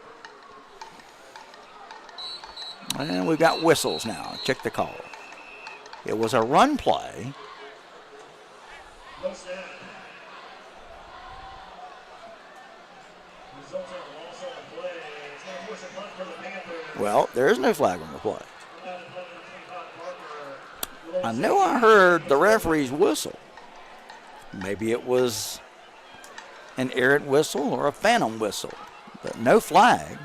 And we've got whistles now. Check the call. It was a run play. Well, there is no flag on the play. I know I heard the referee's whistle. Maybe it was an errant whistle or a phantom whistle, but no flag.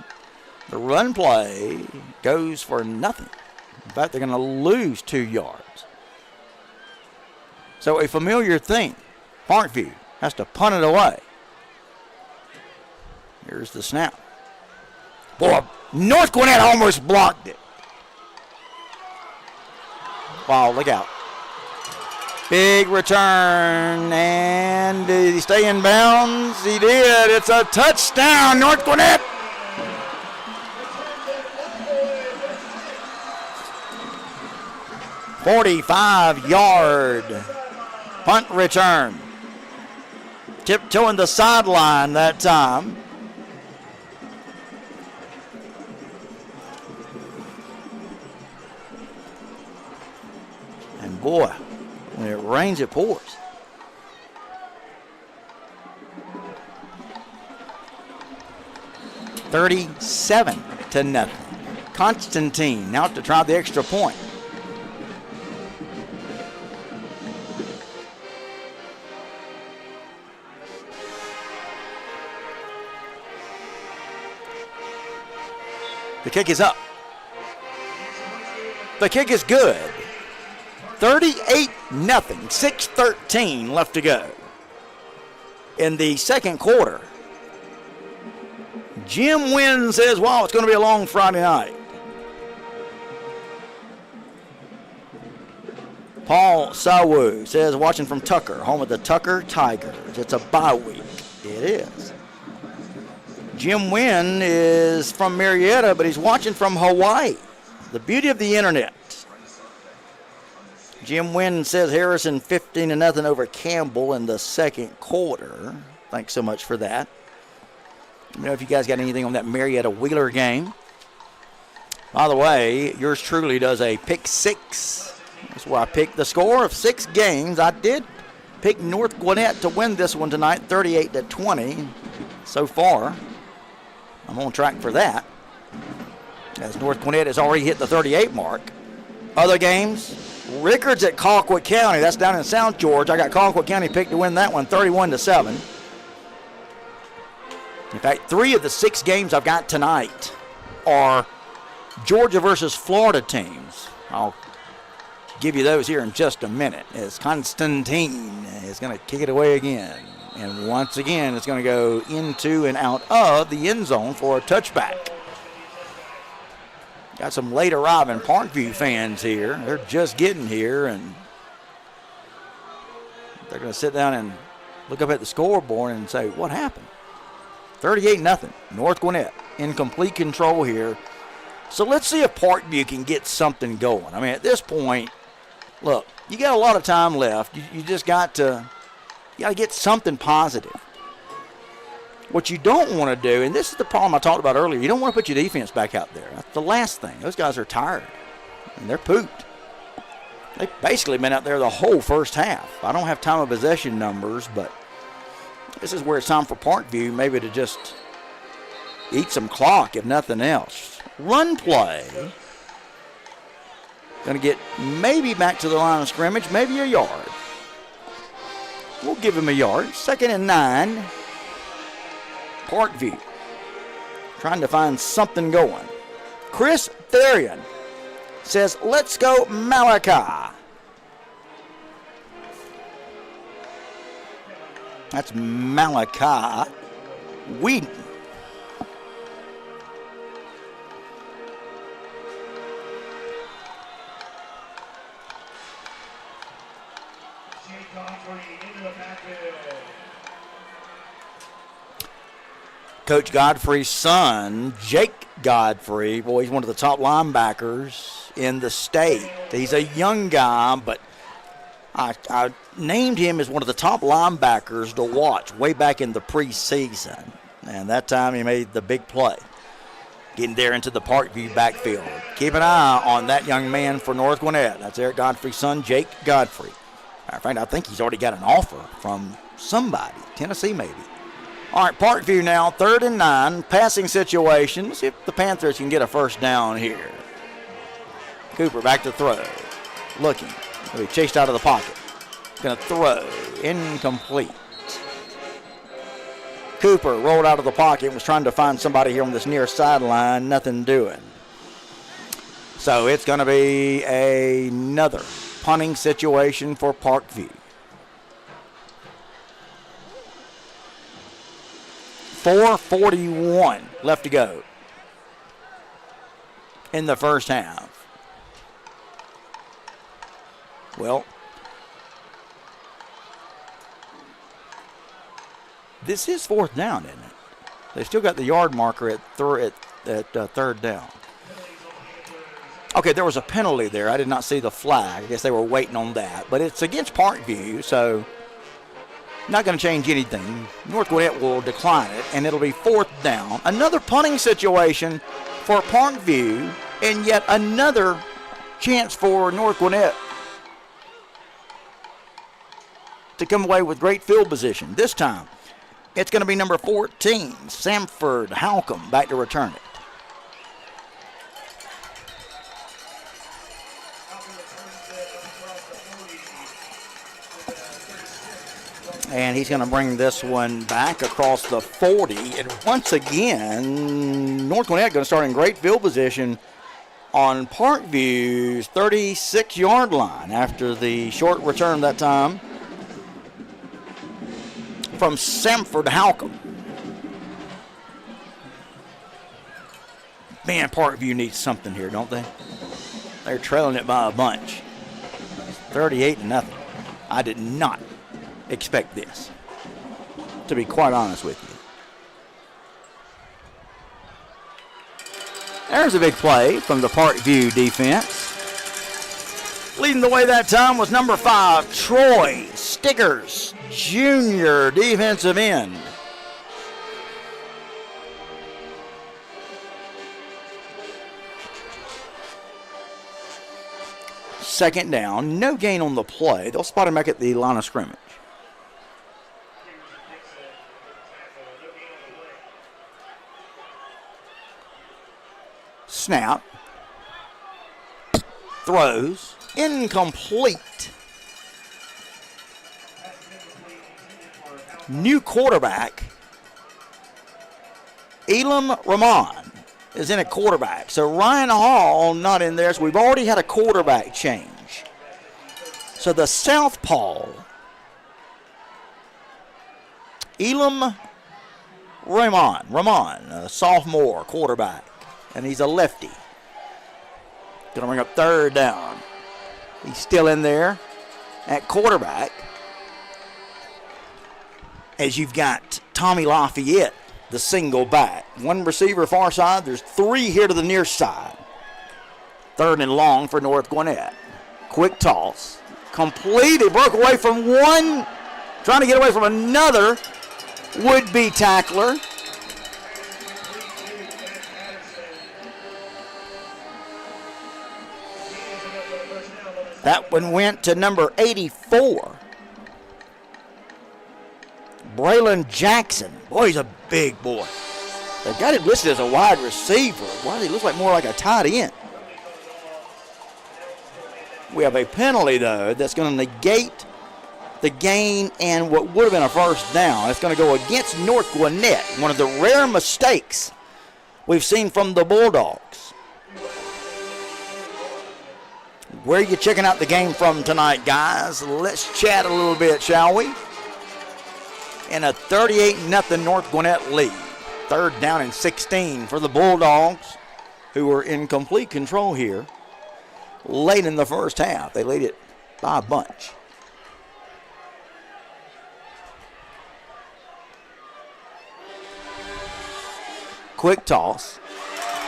The run play goes for nothing. In fact, they're going to lose 2 yards. So a familiar thing. Parkview has to punt it away. Here's the snap. Boy, North Gwinnett almost blocked it. Wow, look out. Big return, and did he stay in bounds? He did. It's a touchdown, North Gwinnett. "45-yard punt return. Tiptoeing the sideline that time. And boy, when it rains, it pours. $37-0. Constantine now to try the extra point. The kick is up. The kick is good. 38-0, 6:13 left to go. In the second quarter, Jim Wynn says, wow, it's going to be a long Friday night. Paul Sawu says, watching from Tucker, home of the Tucker Tigers. It's a bye week. It is. Jim Wynn is from Marietta, but he's watching from Hawaii. The beauty of the internet. Jim Wynn says Harrison 15-0 over Campbell in the second quarter. Thanks so much for that. Let me know if you guys got anything on that Marietta Wheeler game. By the way, yours truly does a pick 6. That's where I picked the score of 6 games. I did pick North Gwinnett to win this one tonight, 38-20 so far. I'm on track for that. as North Gwinnett has already hit the 38 mark. Other games, Rickards at Colquitt County. That's down in South Georgia. I got Colquitt County picked to win that one 31-7. In fact, 3 of the 6 games I've got tonight are Georgia versus Florida teams. I'll give you those here in just a minute, as Constantine is going to kick it away again. And once again, it's going to go into and out of the end zone for a touchback. Got some late arriving Parkview fans here. They're just getting here, and they're going to sit down and look up at the scoreboard and say, what happened? 38-0. North Gwinnett in complete control here. So let's see if Parkview can get something going. I mean, at this point, look, you got a lot of time left. You just got to get something positive. What you don't want to do, and this is the problem I talked about earlier, you don't want to put your defense back out there. That's the last thing. Those guys are tired, and they're pooped. They've basically been out there the whole first half. I don't have time of possession numbers, but this is where it's time for Parkview maybe to just eat some clock, if nothing else. Run play. Going to get maybe back to the line of scrimmage, maybe a yard. We'll give him a yard. 2nd and 9. Parkview trying to find something going. Chris Therian says, let's go Malachi. That's Malachi Whedon. Coach Godfrey's son, Jake Godfrey, boy, he's one of the top linebackers in the state. He's a young guy, but I named him as one of the top linebackers to watch way back in the preseason. And that time he made the big play, getting there into the Parkview backfield. Keep an eye on that young man for North Gwinnett. That's Eric Godfrey's son, Jake Godfrey. Matter of fact, I think he's already got an offer from somebody, Tennessee maybe. All right, Parkview now, 3rd and 9, passing situation. See if the Panthers can get a first down here. Cooper back to throw. Looking. He'll be chased out of the pocket. Going to throw. Incomplete. Cooper rolled out of the pocket, was trying to find somebody here on this near sideline. Nothing doing. So it's going to be another punting situation for Parkview. 4:41 left to go in the first half. Well, this is 4th down, isn't it? They still got the yard marker at 3rd down. Okay, there was a penalty there. I did not see the flag. I guess they were waiting on that. But it's against Parkview, so not going to change anything. North Gwinnett will decline it, and it'll be 4th down. Another punting situation for Parkview, and yet another chance for North Gwinnett to come away with great field position. This time, it's going to be number 14, Samford Halcomb, back to return it. And he's going to bring this one back across the 40. And once again, North Gwinnett going to start in great field position on Parkview's 36-yard line after the short return that time from Samford Halcomb. Man, Parkview needs something here, don't they? They're trailing it by a bunch. 38-0. I did not expect this, to be quite honest with you. There's a big play from the Parkview defense. Leading the way that time was number 5, Troy Stickers, junior defensive end. Second down, no gain on the play. They'll spot him back at the line of scrimmage. Snap. Throws. Incomplete. New quarterback. Elam Rahman is in at quarterback. So Ryan Hall not in there. So we've already had a quarterback change. So the southpaw, Elam Rahman, a sophomore quarterback. And he's a lefty. Going to bring up third down. He's still in there at quarterback. As you've got Tommy Lafayette, the single back. One receiver far side. There's three here to the near side. Third and long for North Gwinnett. Quick toss. Completed. Broke away from one. Trying to get away from another would-be tackler. That one went to number 84. Braylon Jackson. Boy, he's a big boy. They've got him listed as a wide receiver. Why does he look like more like a tight end? We have a penalty, though, that's going to negate the gain and what would have been a first down. It's going to go against North Gwinnett. One of the rare mistakes we've seen from the Bulldogs. Where are you checking out the game from tonight, guys? Let's chat a little bit, shall we? In a 38-0 North Gwinnett lead. Third down and 16 for the Bulldogs, who were in complete control here late in the first half. They lead it by a bunch. Quick toss.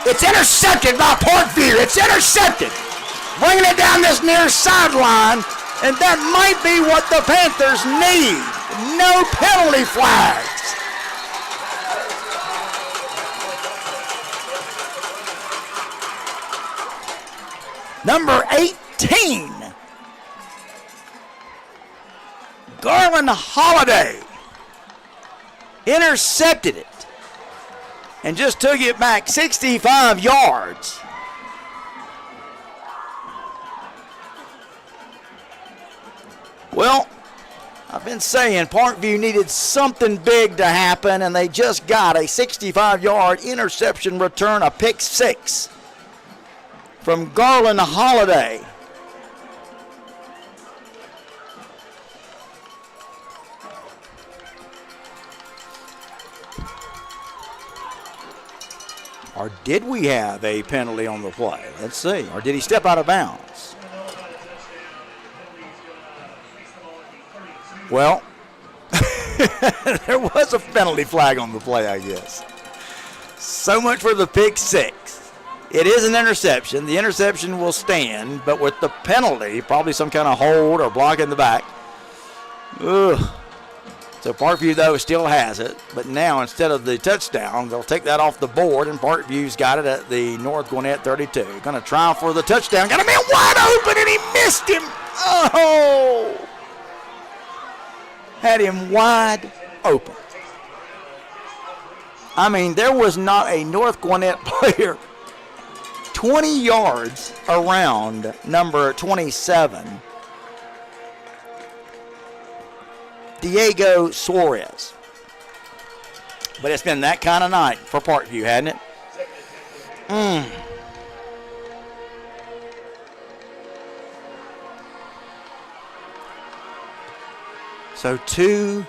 It's intercepted by Parkview. It's intercepted. Bringing it down this near sideline, and that might be what the Panthers need. No penalty flags. Number 18, Garland Holiday intercepted it and just took it back 65 yards. Well, I've been saying Parkview needed something big to happen, and they just got a 65-yard interception return, a pick six from Garland Holiday. Or did we have a penalty on the play? Let's see. Or did he step out of bounds? Well, there was a penalty flag on the play, I guess. So much for the pick six. It is an interception. The interception will stand, but with the penalty, probably some kind of hold or block in the back. Ugh. So Parkview, though, still has it. But now, instead of the touchdown, they'll take that off the board, and Parkview's got it at the North Gwinnett 32. Going to try for the touchdown. Got a man wide open, and he missed him. Oh! Had him wide open. I mean, there was not a North Gwinnett player 20 yards around number 27, Diego Suarez. But it's been that kind of night for Parkview, hasn't it? So two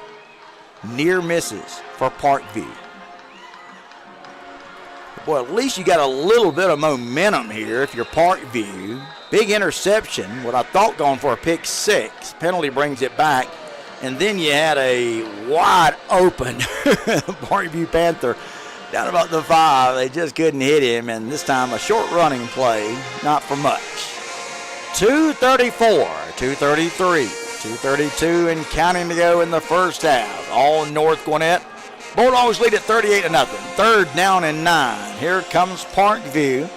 near misses for Parkview. Boy, at least you got a little bit of momentum here if you're Parkview. Big interception, what I thought going for a pick six. Penalty brings it back. And then you had a wide open Parkview Panther down about the 5. They just couldn't hit him. And this time a short running play, not for much. 2:34, 2:33. 2:32 and counting to go in the first half. All North Gwinnett. Bulldogs lead at 38-0. Third down and 9. Here comes Parkview.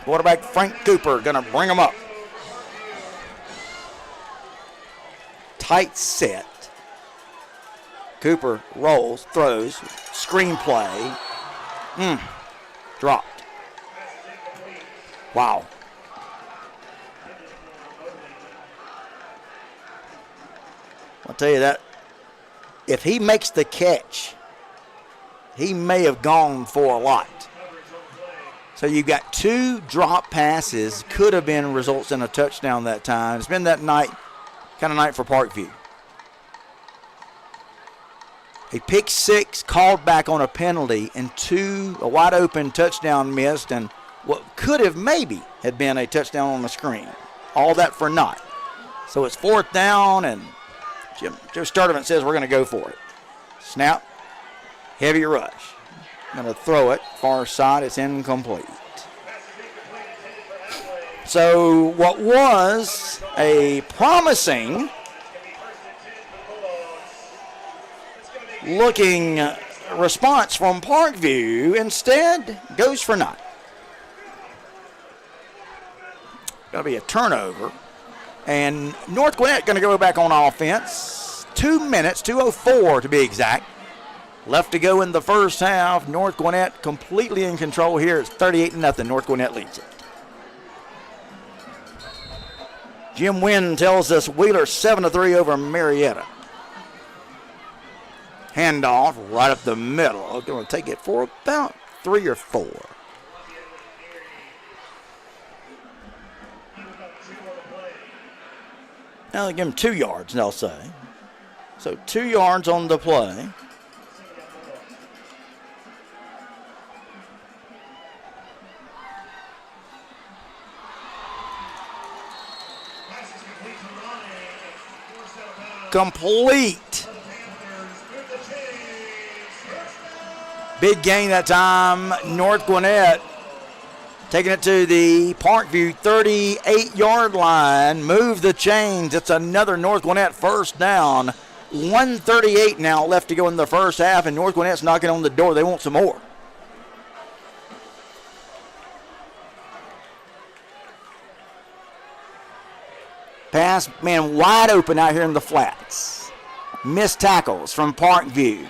Quarterback Frank Cooper going to bring them up. Tight set. Cooper rolls, throws, screen play. Dropped. Wow. I'll tell you that if he makes the catch, he may have gone for a lot. So you got 2 drop passes, could have been results in a touchdown that time. It's been that night, kind of night for Parkview. A pick 6 called back on a penalty, and a wide open touchdown missed, and what could have maybe had been a touchdown on the screen. All that for naught. So it's 4th down, and Joe Sturdivant says we're going to go for it. Snap, heavy rush. Going to throw it far side. It's incomplete. So what was a promising looking response from Parkview instead goes for naught. Going to be a turnover. And North Gwinnett going to go back on offense. 2 minutes, 2:04 to be exact. Left to go in the first half. North Gwinnett completely in control here. It's 38-0. North Gwinnett leads it. Jim Wynn tells us Wheeler 7-3 over Marietta. Handoff right up the middle. Going to take it for about 3 or 4. Now they give him 2 yards, they'll say. So 2 yards on the play. Complete. Big gain that time. North Gwinnett taking it to the Parkview 38-yard line. Move the chains. It's another North Gwinnett first down. 1:38 now left to go in the first half, and North Gwinnett's knocking on the door. They want some more. Pass, man, wide open out here in the flats. Missed tackles from Parkview.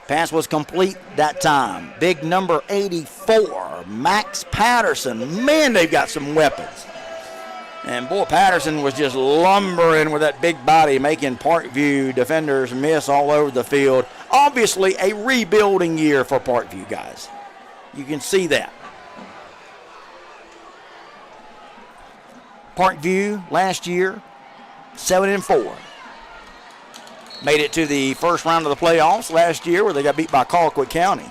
Pass was complete that time. Big number 84, Max Patterson. Man, they've got some weapons. And boy, Patterson was just lumbering with that big body, making Parkview defenders miss all over the field. Obviously, a rebuilding year for Parkview, guys. You can see that. Parkview last year, 7-4. Made it to the first round of the playoffs last year where they got beat by Colquitt County.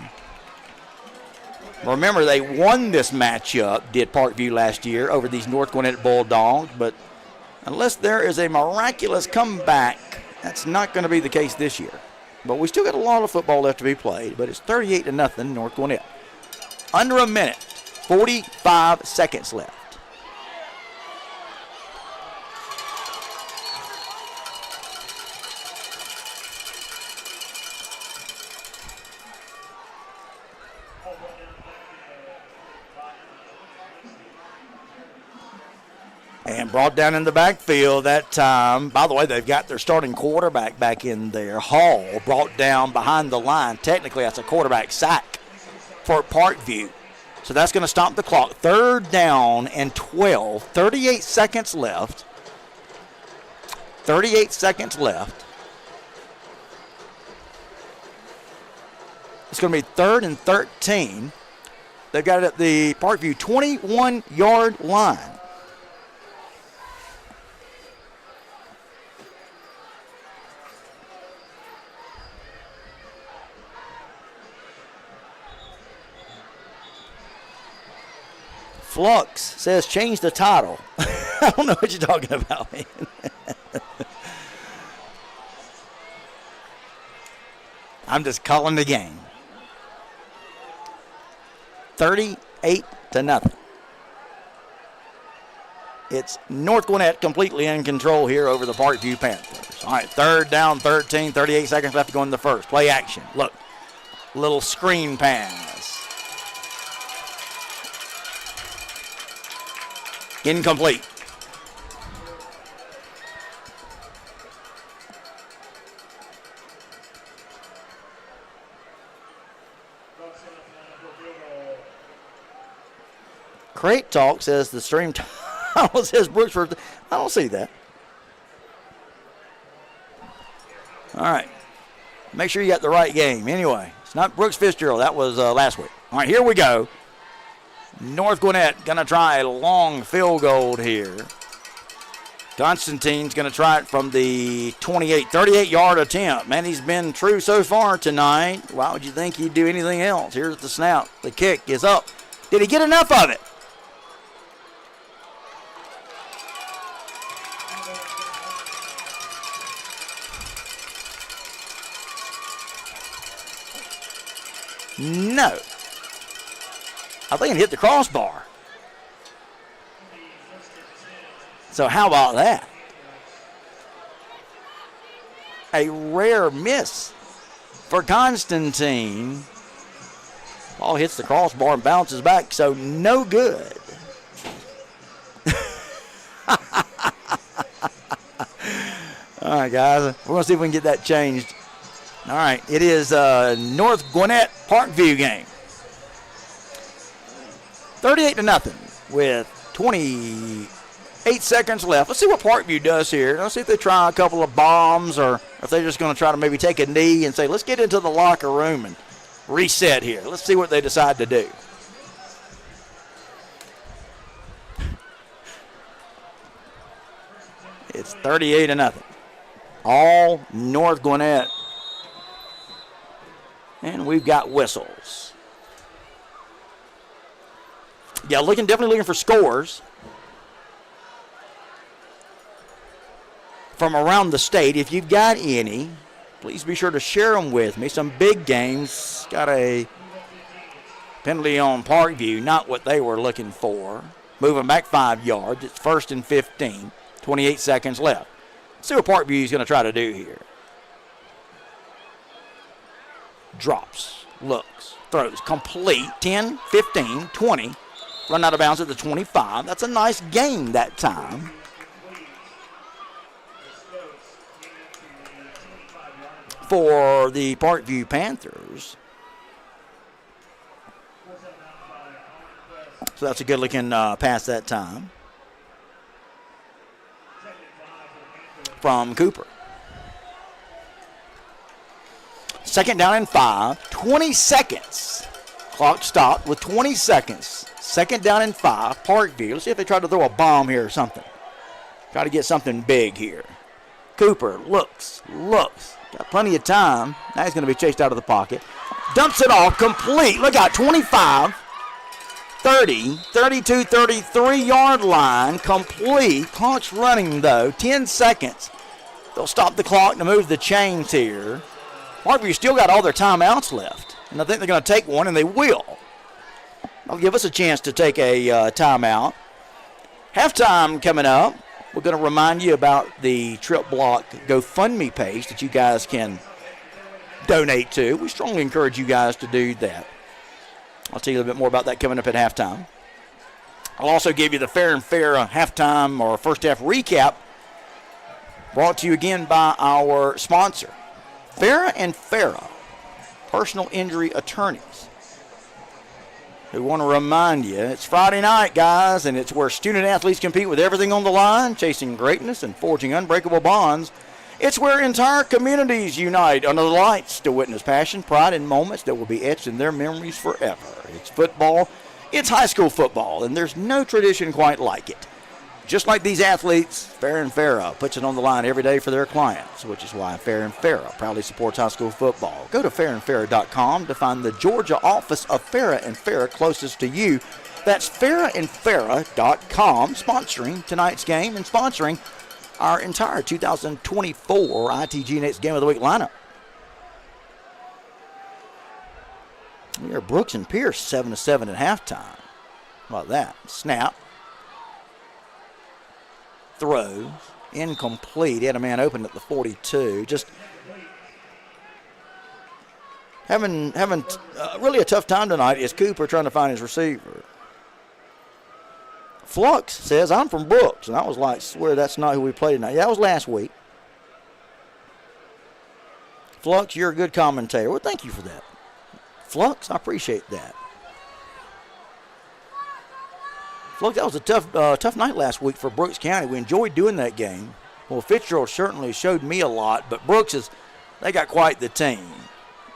Remember, they won this matchup, did Parkview last year, over these North Gwinnett Bulldogs, but unless there is a miraculous comeback, that's not going to be the case this year. But we still got a lot of football left to be played, but it's 38-0 North Gwinnett. Under a minute, 45 seconds left. And brought down in the backfield that time. By the way, they've got their starting quarterback back in there. Hall brought down behind the line. Technically, that's a quarterback sack for Parkview. So that's going to stop the clock. 3rd down and 12. 38 seconds left. 38 seconds left. It's going to be 3rd and 13. They've got it at the Parkview 21-yard line. Flux says change the title. I don't know what you're talking about, man. I'm just calling the game. 38-0. It's North Gwinnett completely in control here over the Parkview Panthers. All right, 3rd down, 13, 38 seconds left to go in the first. Play action. Look, little screen pass. Incomplete. Crate Talk says the stream title says Brooks for. I don't see that. All right. Make sure you got the right game. Anyway, it's not Brooks Fitzgerald. That was last week. All right, here we go. North Gwinnett going to try a long field goal here. Constantine's going to try it from the 38-yard attempt. Man, he's been true so far tonight. Why would you think he'd do anything else? Here's the snap. The kick is up. Did he get enough of it? No. I think it hit the crossbar. So how about that? A rare miss for Constantine. Ball hits the crossbar and bounces back, so no good. All right, guys. We're going to see if we can get that changed. All right, it is North Gwinnett Parkview game. 38-0 with 28 seconds left. Let's see what Parkview does here. Let's see if they try a couple of bombs or if they're just going to try to maybe take a knee and say, let's get into the locker room and reset here. Let's see what they decide to do. It's 38-0. All North Gwinnett. And we've got whistles. Yeah, definitely looking for scores from around the state. If you've got any, please be sure to share them with me. Some big games. Got a penalty on Parkview, not what they were looking for. Moving back 5 yards. It's 1st and 15. 28 seconds left. Let's see what Parkview is going to try to do here. Drops, looks, throws, complete. 10, 15, 20. Run out of bounds at the 25. That's a nice gain that time. For the Parkview Panthers. So that's a good looking pass that time. From Cooper. 2nd down and 5. 20 seconds. Clock stopped with 20 seconds. 2nd down and 5. Parkview. Let's see if they try to throw a bomb here or something. Try to get something big here. Cooper looks. Got plenty of time. Now he's going to be chased out of the pocket. Dumps it off. Complete. Look out. 25, 30, 32, 33-yard line. Complete. Clock's running, though. 10 seconds. They'll stop the clock to move the chains here. Parkview still got all their timeouts left. And I think they're going to take one, and they will. They'll give us a chance to take a timeout. Halftime coming up. We're going to remind you about the Trip Block GoFundMe page that you guys can donate to. We strongly encourage you guys to do that. I'll tell you a little bit more about that coming up at halftime. I'll also give you the Fair and Fair halftime or first half recap brought to you again by our sponsor, Farrah and Farrah, personal injury attorneys. We want to remind you, it's Friday night, guys, and it's where student-athletes compete with everything on the line, chasing greatness and forging unbreakable bonds. It's where entire communities unite under the lights to witness passion, pride, and moments that will be etched in their memories forever. It's football. It's high school football, and there's no tradition quite like it. Just like these athletes, Fair and Farrah puts it on the line every day for their clients, which is why Fair and Farrah proudly supports high school football. Go to fairandfarrah.com to find the Georgia office of Farrah and Farrah closest to you. That's fairandfarrah.com, sponsoring tonight's game and sponsoring our entire 2024 ITG Next Game of the Week lineup. We are Brooks and Pierce 7-7 at halftime. How about that? Snap. Throws. Incomplete. He had a man open at the 42. Just having really a tough time tonight is Cooper trying to find his receiver. Flux says, I'm from Brooks. And I was like, swear that's not who we played tonight. Yeah, that was last week. Flux, you're a good commentator. Well, thank you for that. Flux, I appreciate that. Look, that was a tough night last week for Brooks County. We enjoyed doing that game. Well, Fitzgerald certainly showed me a lot, but they got quite the team.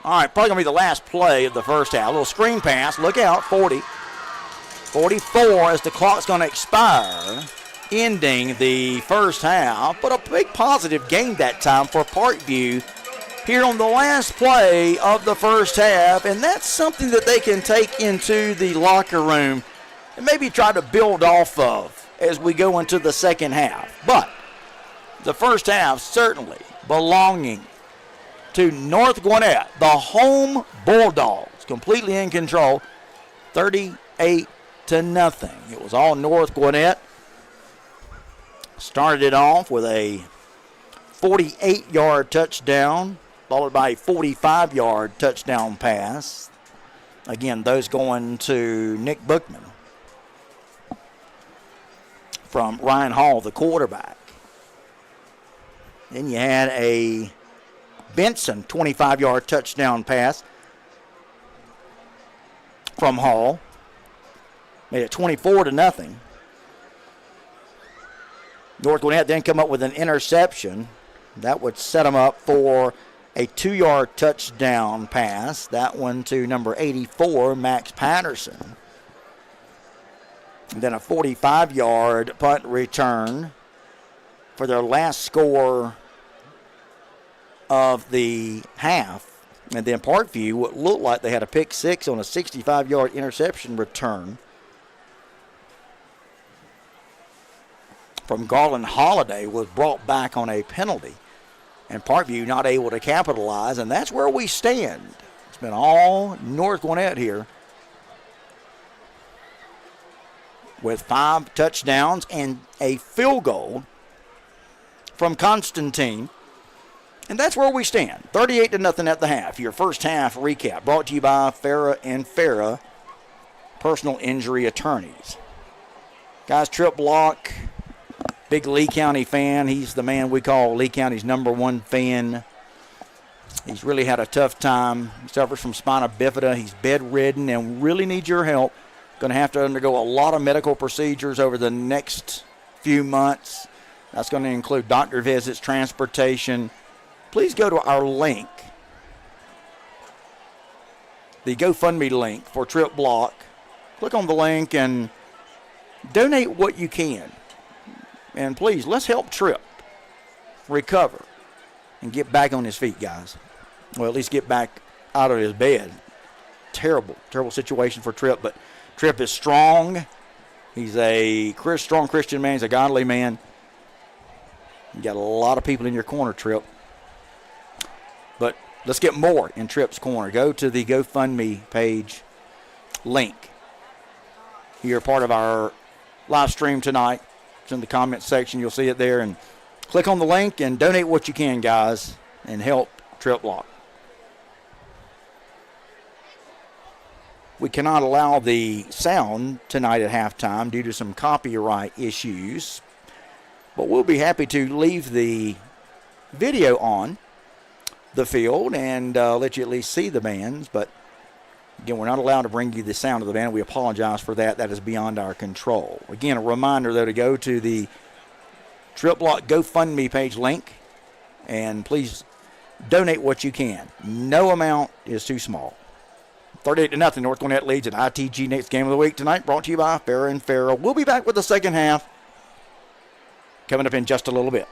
All right, probably going to be the last play of the first half. A little screen pass. Look out, 40. 44 as the clock's going to expire, ending the first half. But a big positive game that time for Parkview here on the last play of the first half, and that's something that they can take into the locker room and maybe try to build off of as we go into the second half. But the first half certainly belonging to North Gwinnett, the home Bulldogs, completely in control, 38-0. It was all North Gwinnett. Started it off with a 48-yard touchdown, followed by a 45-yard touchdown pass. Again, those going to Nick Bookman from Ryan Hall, the quarterback. Then you had a Benson 25-yard touchdown pass from Hall. Made it 24-0. North Gwinnett then come up with an interception. That would set them up for a 2-yard touchdown pass. That one to number 84, Max Patterson. And then a 45-yard punt return for their last score of the half. And then Parkview, what looked like they had a pick six on a 65-yard interception return from Garland Holiday, was brought back on a penalty. And Parkview not able to capitalize, and that's where we stand. It's been all North Gwinnett here with 5 touchdowns and a field goal from Constantine. And that's where we stand, 38-0 at the half. Your first half recap brought to you by Farrah and Farrah Personal Injury Attorneys. Guys, Trip Block, big Lee County fan. He's the man we call Lee County's #1 fan. He's really had a tough time. He suffers from spina bifida. He's bedridden and really needs your help. Going to have to undergo a lot of medical procedures over the next few months. That's going to include doctor visits, transportation. Please go to our link, the GoFundMe link for Trip Block. Click on the link and donate what you can. And please, let's help Trip recover and get back on his feet, guys. Well, at least get back out of his bed. Terrible, terrible situation for Trip, but Trip is strong. He's a strong Christian man. He's a godly man. You got a lot of people in your corner, Trip. But let's get more in Trip's corner. Go to the GoFundMe page link. You're part of our live stream tonight. It's in the comment section. You'll see it there. And click on the link and donate what you can, guys, and help Trip Block. We cannot allow the sound tonight at halftime due to some copyright issues. But we'll be happy to leave the video on the field and let you at least see the bands. But again, we're not allowed to bring you the sound of the band. We apologize for that. That is beyond our control. Again, a reminder, though, to go to the Trip Block GoFundMe page link and please donate what you can. No amount is too small. 38-0, North Gwinnett leads at ITG. Next game of the week tonight brought to you by Farrah and Farrah. We'll be back with the second half coming up in just a little bit.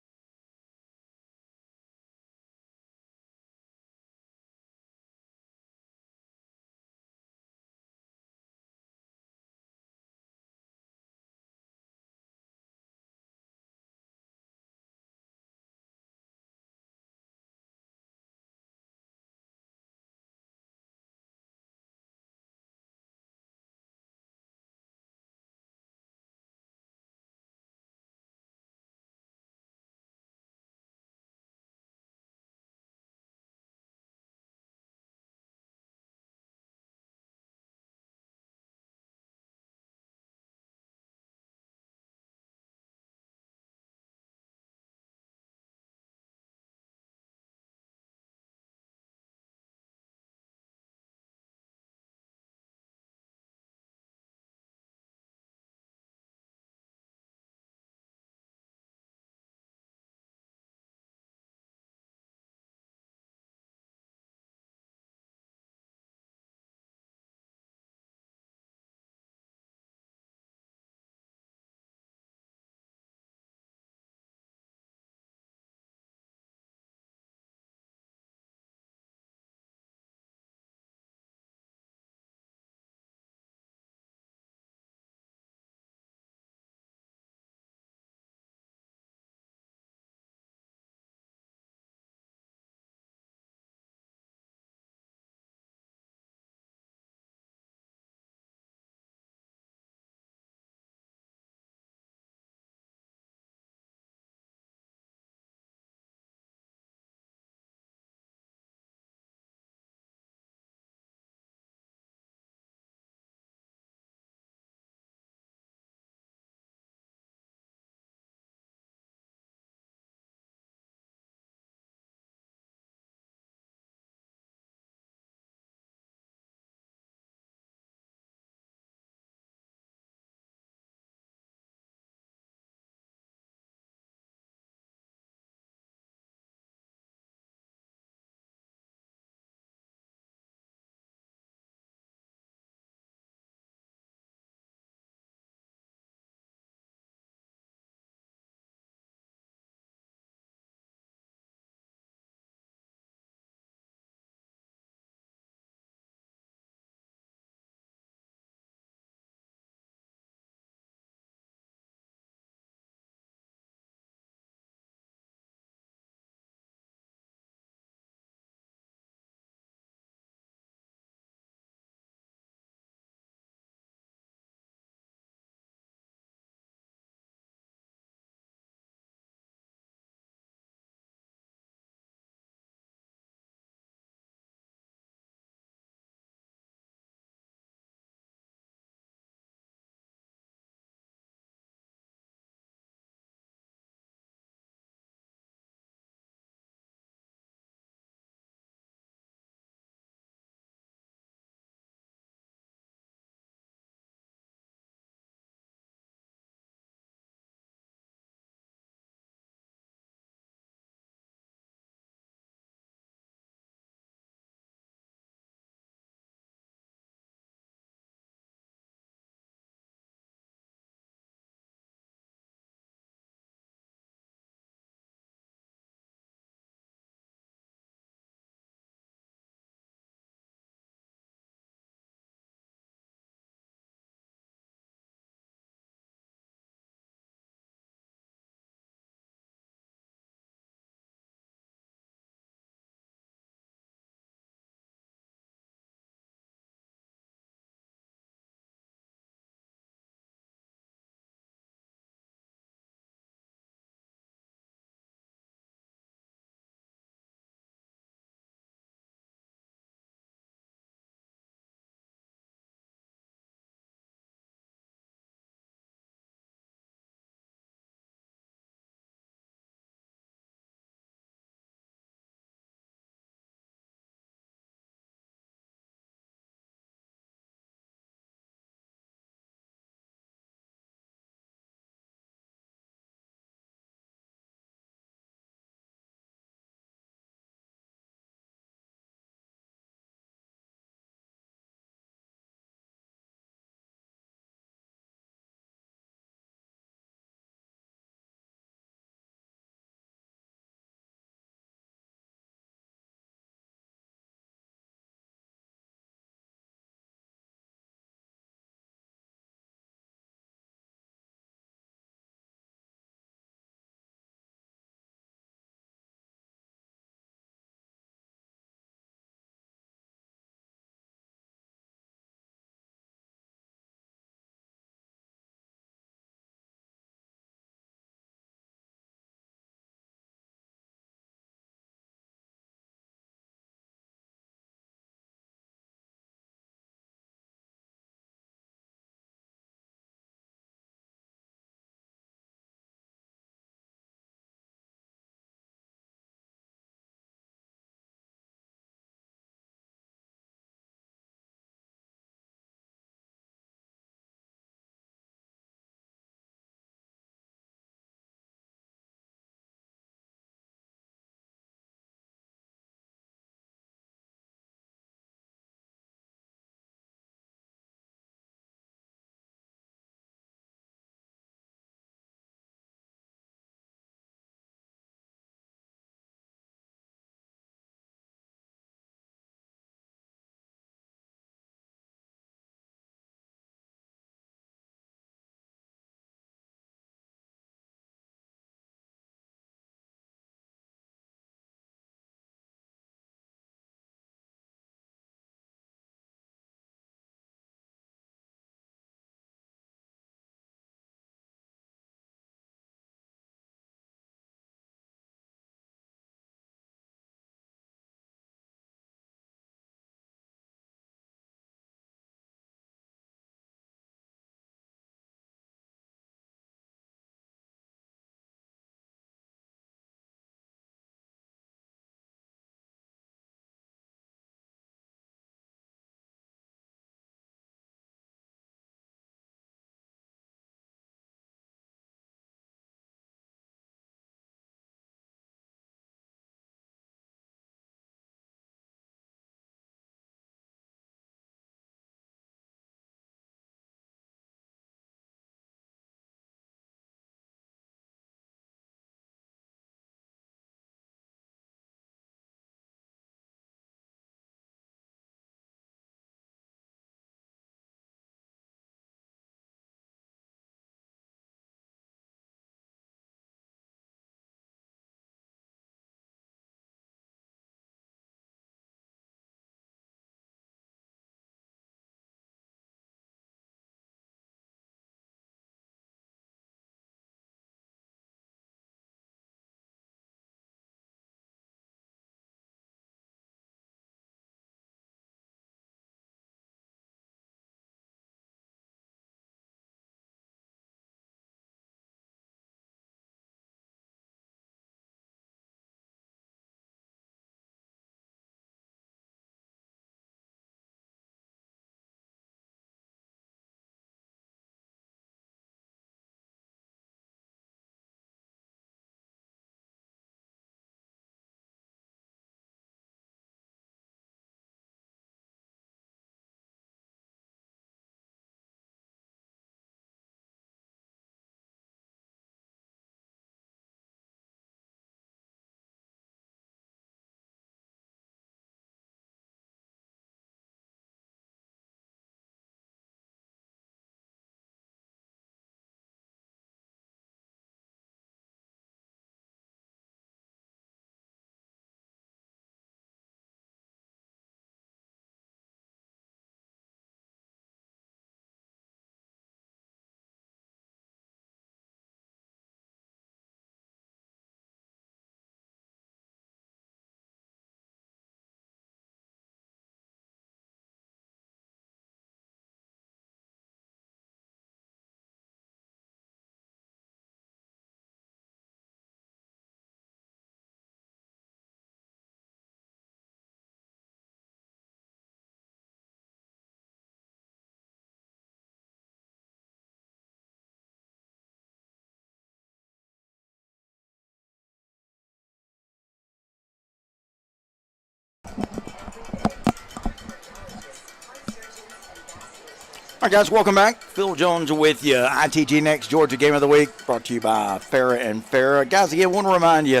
right, guys, welcome back. Phil Jones with you. ITG Next Georgia Game of the Week, brought to you by Farrah and Farrah. Guys, again, I want to remind you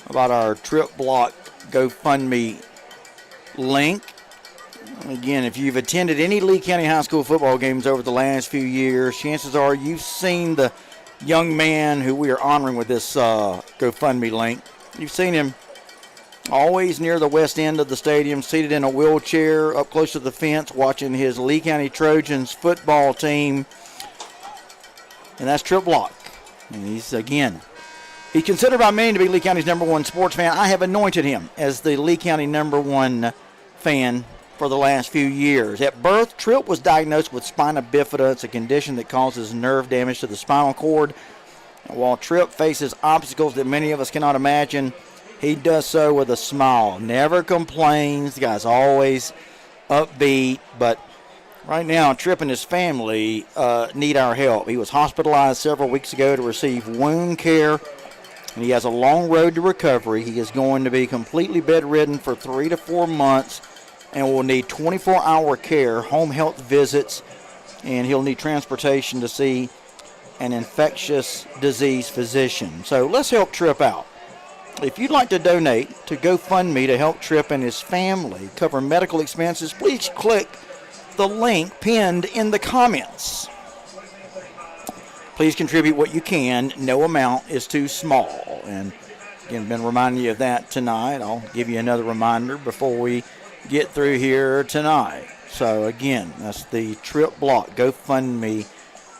about our Trip Block GoFundMe link. Again, if you've attended any Lee County High School football games over the last few years, chances are you've seen the young man who we are honoring with this GoFundMe link. You've seen him always near the west end of the stadium, seated in a wheelchair up close to the fence, watching his Lee County Trojans football team. And that's Trip Block. And he's considered by many to be Lee County's #1 sports fan. I have anointed him as the Lee County #1 fan for the last few years. At birth, Tripp was diagnosed with spina bifida. It's a condition that causes nerve damage to the spinal cord. And while Tripp faces obstacles that many of us cannot imagine, he does so with a smile. Never complains. The guy's always upbeat. But right now, Tripp and his family need our help. He was hospitalized several weeks ago to receive wound care, and he has a long road to recovery. He is going to be completely bedridden for 3 to 4 months and will need 24-hour care, home health visits, and he'll need transportation to see an infectious disease physician. So let's help Tripp out. If you'd like to donate to GoFundMe to help Tripp and his family cover medical expenses, please click the link pinned in the comments. Please contribute what you can. No amount is too small. And again, I've been reminding you of that tonight. I'll give you another reminder before we get through here tonight. So again, that's the Trip Block GoFundMe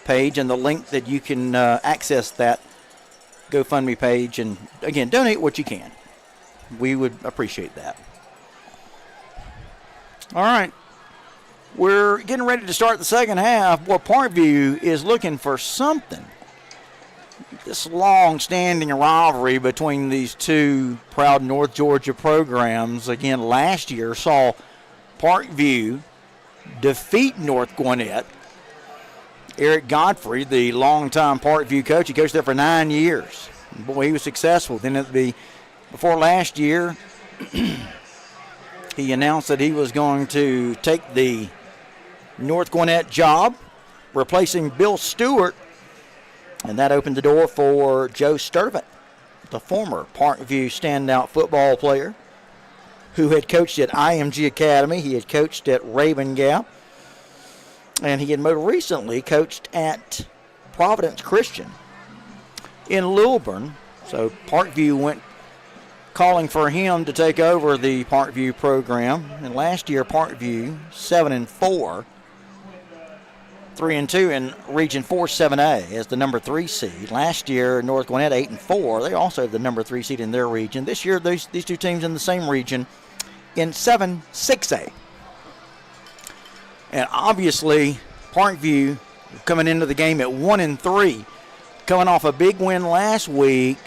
page and the link that you can access that GoFundMe page, and again, donate what you can. We would appreciate that. All right, we're getting ready to start the second half. Boy, Parkview is looking for something. This long-standing rivalry between these two proud North Georgia programs, again, last year saw Parkview defeat North Gwinnett. Eric Godfrey, the longtime Parkview coach, he coached there for 9 years. Boy, he was successful. Then before last year, he announced that he was going to take the North Gwinnett job, replacing Bill Stewart, and that opened the door for Joe Sturtevant, the former Parkview standout football player who had coached at IMG Academy. He had coached at Raven Gap, and he had most recently coached at Providence Christian in Lilburn. So Parkview went calling for him to take over the Parkview program. And last year, Parkview 7-4, 3-2 in Region 4 7A as the number 3 seed. Last year, North Gwinnett 8-4. They also have the number 3 seed in their region. This year, these two teams in the same region in 7 6A. And obviously, Parkview coming into the game at 1-3, coming off a big win last week,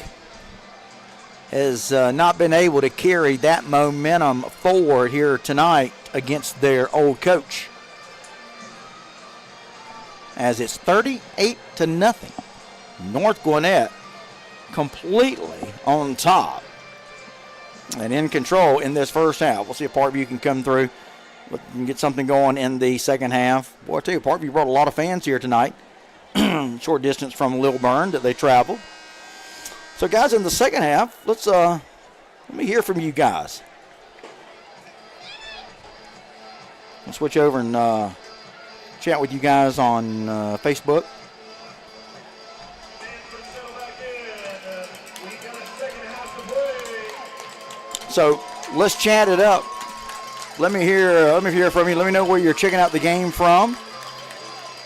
has not been able to carry that momentum forward here tonight against their old coach. As it's 38-0. North Gwinnett completely on top and in control in this first half. We'll see if Parkview can come through and get something going in the second half. Boy, I tell you, Parkview brought a lot of fans here tonight. Short distance from Lilburn that they traveled. So, guys, in the second half, let me hear from you guys. I'll switch over and chat with you guys on Facebook. So let's chat it up. Let me hear from you. Let me know where you're checking out the game from.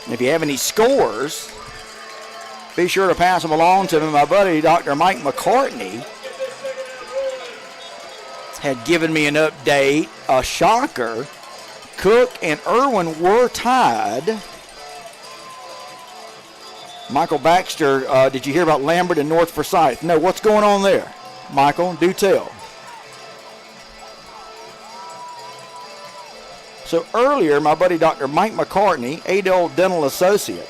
And if you have any scores, be sure to pass them along to me. My buddy, Dr. Mike McCartney, had given me an update, a shocker. Cook and Irwin were tied. Michael Baxter, did you hear about Lambert and North Forsyth? No, what's going on there? Michael, do tell. So earlier, my buddy Dr. Mike McCartney, Adel Dental Associate,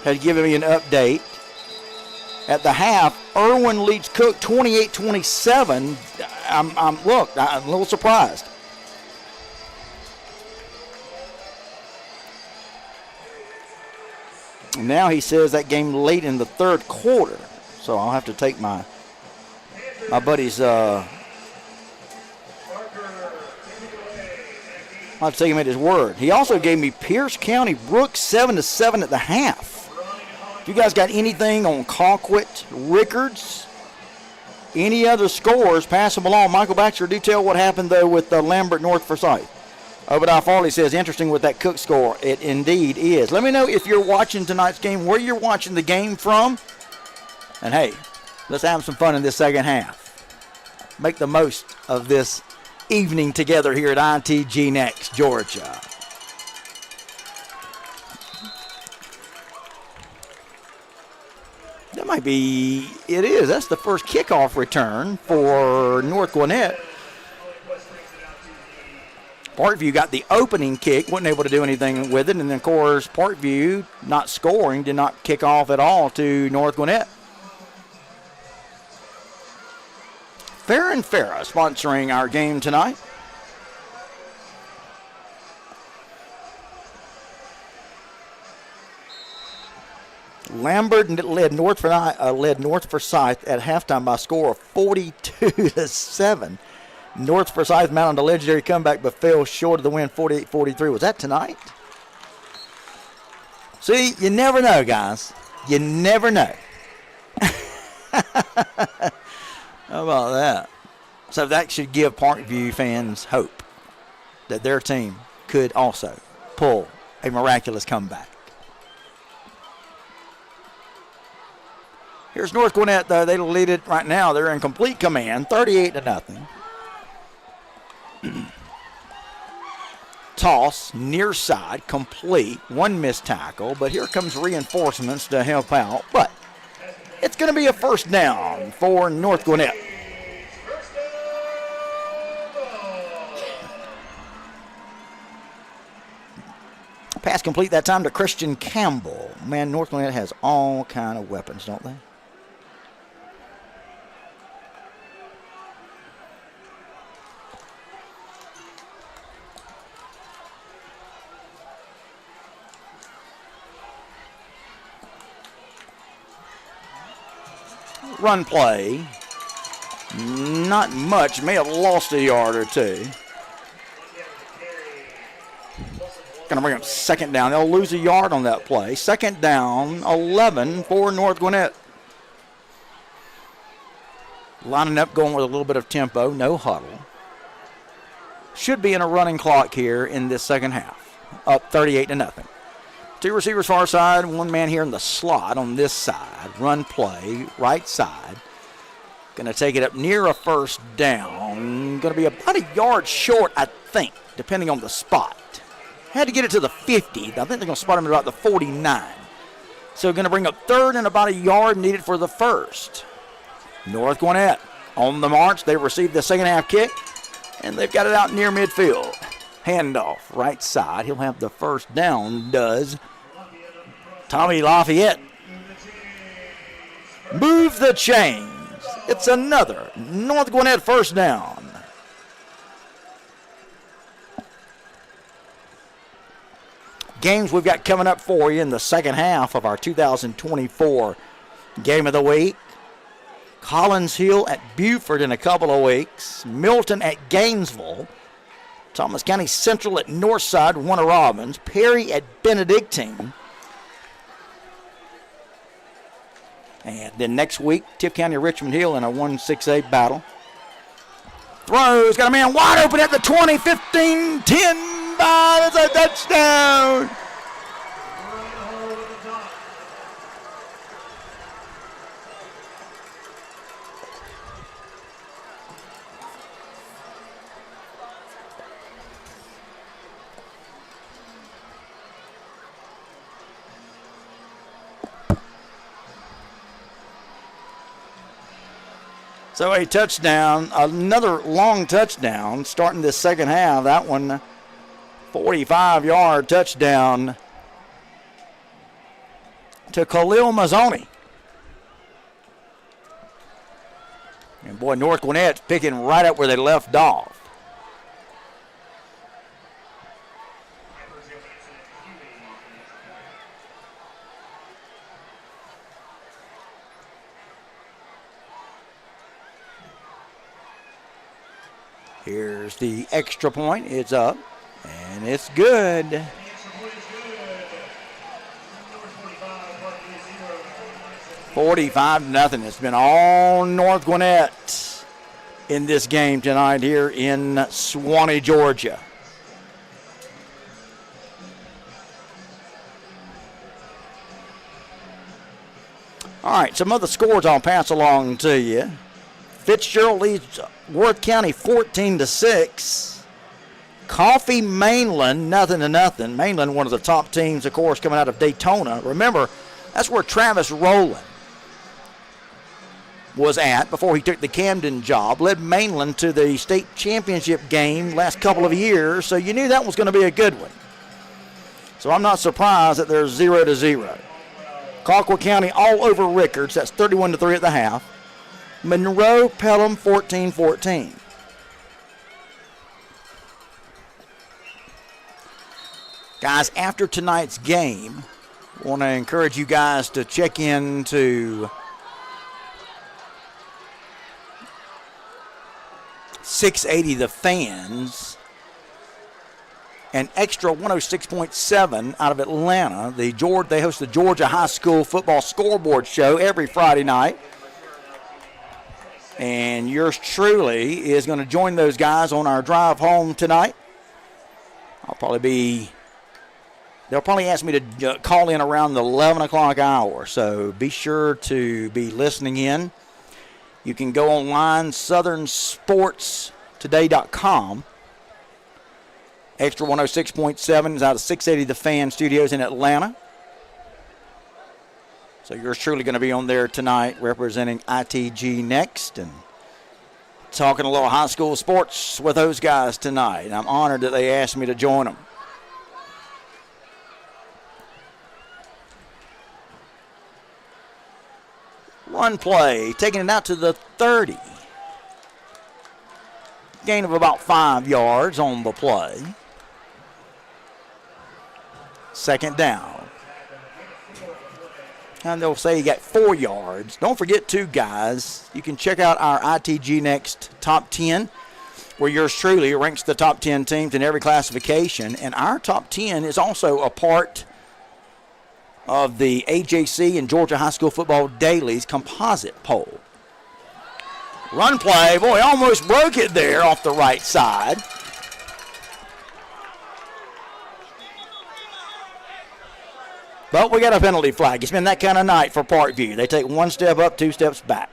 had given me an update. At the half, Irwin leads Cook 28-27. I'm a little surprised. Now he says that game late in the third quarter. So I'll have to take my buddy's I'll have to take him at his word. He also gave me Pierce County Brooks 7-7 at the half. If you guys got anything on Colquitt, Rickards, any other scores, pass them along. Michael Baxter, do tell what happened, though, with Lambert North Forsyth. Obadiah Farley says, interesting with that Cook score. It indeed is. Let me know if you're watching tonight's game, where you're watching the game from. And, hey, let's have some fun in this second half. Make the most of this evening together here at ITG Next, Georgia. That might be, it is. That's the first kickoff return for North Gwinnett. Parkview got the opening kick, wasn't able to do anything with it. And then, of course, Parkview, not scoring, did not kick off at all to North Gwinnett. Fair and Farrah sponsoring our game tonight. Lambert led North Forsyth at halftime by a score of 42-7. North Forsyth mounted a legendary comeback but fell short of the win 48-43. Was that tonight? See, you never know, guys. You never know. How about that? So that should give Parkview fans hope that their team could also pull a miraculous comeback. Here's North Gwinnett, though. They lead it right now. They're in complete command, 38-0. Toss, near side, complete. One missed tackle, but here comes reinforcements to help out. But it's going to be a first down for North Gwinnett. Pass complete that time to Christian Campbell. Man, North Gwinnett has all kind of weapons, don't they? Run play. Not much. May have lost a yard or two. Going to bring up second down. They'll lose a yard on that play. Second down, 11 for North Gwinnett. Lining up, going with a little bit of tempo. No huddle. Should be in a running clock here in this second half. Up 38-0. Two receivers far side, one man here in the slot on this side. Run play, right side. Going to take it up near a first down. Going to be about a yard short, I think, depending on the spot. Had to get it to the 50. I think they're going to spot him at about the 49. So going to bring up third and about a yard needed for the first. North Gwinnett on the march. They received the second half kick, and they've got it out near midfield. Handoff, right side. He'll have the first down, does Tommy Lafayette. Move the chains. It's another North Gwinnett first down. Games we've got coming up for you in the second half of our 2024 Game of the Week. Collins Hill at Buford in a couple of weeks. Milton at Gainesville. Thomas County Central at Northside, Warner Robins. Perry at Benedictine. And then next week, Tiff County Richmond Hill in a 1-6-8 battle. Throws, got a man wide open at the 20, 15, 10. It's a touchdown. So a touchdown, another long touchdown starting this second half. That one, 45-yard touchdown to Khalil Mazzoni. And boy, North Gwinnett's picking right up where they left off. Here's the extra point. It's up, and it's good. 45-0. It's been all North Gwinnett in this game tonight here in Suwanee, Georgia. All right, some other scores I'll pass along to you. Fitzgerald leads Worth County 14-6. Coffee Mainland 0-0. Mainland, one of the top teams, of course, coming out of Daytona. Remember, that's where Travis Rowland was at before he took the Camden job. Led Mainland to the state championship game last couple of years, so you knew that was going to be a good one. So I'm not surprised that there's 0-0. Colquitt County all over Rickards. That's 31-3 at the half. Monroe Pelham 14-14. Guys, after tonight's game, I want to encourage you guys to check into 680 The Fans, an extra 106.7 out of Atlanta. They host the Georgia High School Football Scoreboard Show every Friday night. And yours truly is going to join those guys on our drive home tonight. They'll probably ask me to call in around the 11 o'clock hour, so be sure to be listening in. You can go online, southernsportstoday.com. Extra 106.7 is out of 680 The Fan Studios in Atlanta. So yours truly going to be on there tonight representing ITG Next and talking a little high school sports with those guys tonight. And I'm honored that they asked me to join them. Run play, taking it out to the 30. Gain of about 5 yards on the play. Second down. And they'll say you got 4 yards. Don't forget, too, guys, you can check out our ITG Next Top 10, where yours truly ranks the top 10 teams in every classification. And our top 10 is also a part of the AJC and Georgia High School Football Daily's composite poll. Run play. Boy, almost broke it there off the right side. But we got a penalty flag. It's been that kind of night for Parkview. They take 1 step up, 2 steps back.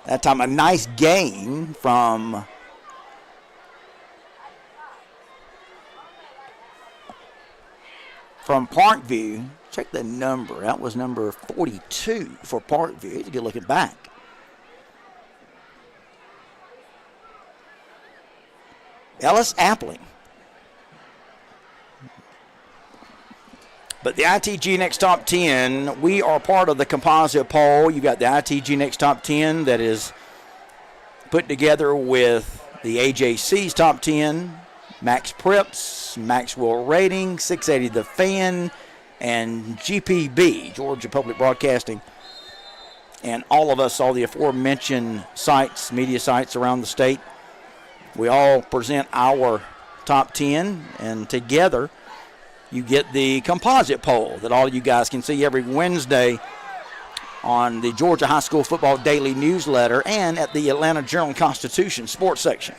That time a nice gain from Parkview. Check the number. That was number 42 for Parkview. He's a good looking back. Ellis Appling. But the ITG Next Top 10, we are part of the composite poll. You've got the ITG Next Top 10 that is put together with the AJC's Top 10, Max Preps, Maxwell Rating, 680 The Fan, and GPB, Georgia Public Broadcasting. And all of us, all the aforementioned sites, media sites around the state, we all present our top 10, and together you get the composite poll that all you guys can see every Wednesday on the Georgia High School Football Daily newsletter and at the Atlanta Journal-Constitution sports section.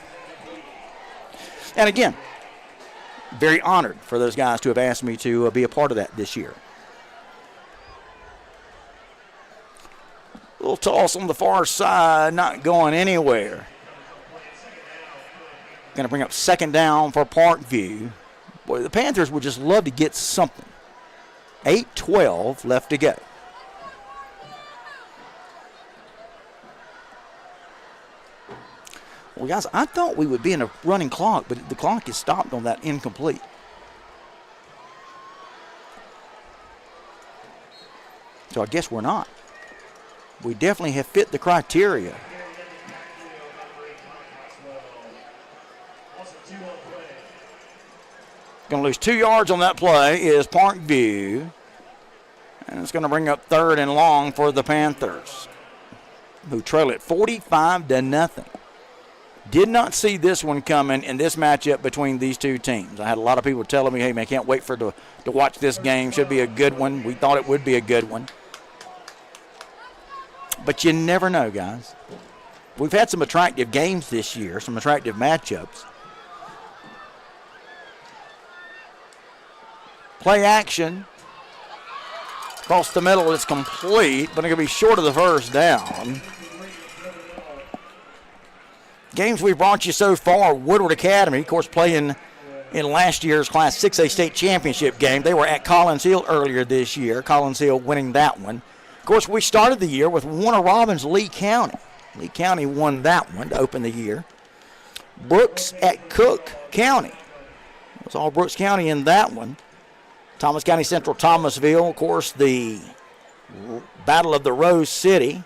And again, very honored for those guys to have asked me to be a part of that this year. A little toss on the far side, not going anywhere. Going to bring up second down for Parkview. Boy, the Panthers would just love to get something. 8:12 left to go. Well, guys, I thought we would be in a running clock, but the clock is stopped on that incomplete. So I guess we're not. We definitely have fit the criteria. Going to lose 2 yards on that play is Parkview. And it's going to bring up 3rd and long for the Panthers, who trail it 45-0. Did not see this one coming in this matchup between these two teams. I had a lot of people telling me, hey, man, can't wait to watch this game. Should be a good one. We thought it would be a good one. But you never know, guys. We've had some attractive games this year, some attractive matchups. Play action. Across the middle, it's complete, but it's going to be short of the first down. Games we've brought you so far, Woodward Academy, of course, playing in last year's Class 6A state championship game. They were at Collins Hill earlier this year. Collins Hill winning that one. Of course, we started the year with Warner Robins, Lee County. Lee County won that one to open the year. Brooks at Cook County. It was all Brooks County in that one. Thomas County Central, Thomasville. Of course, the Battle of the Rose City.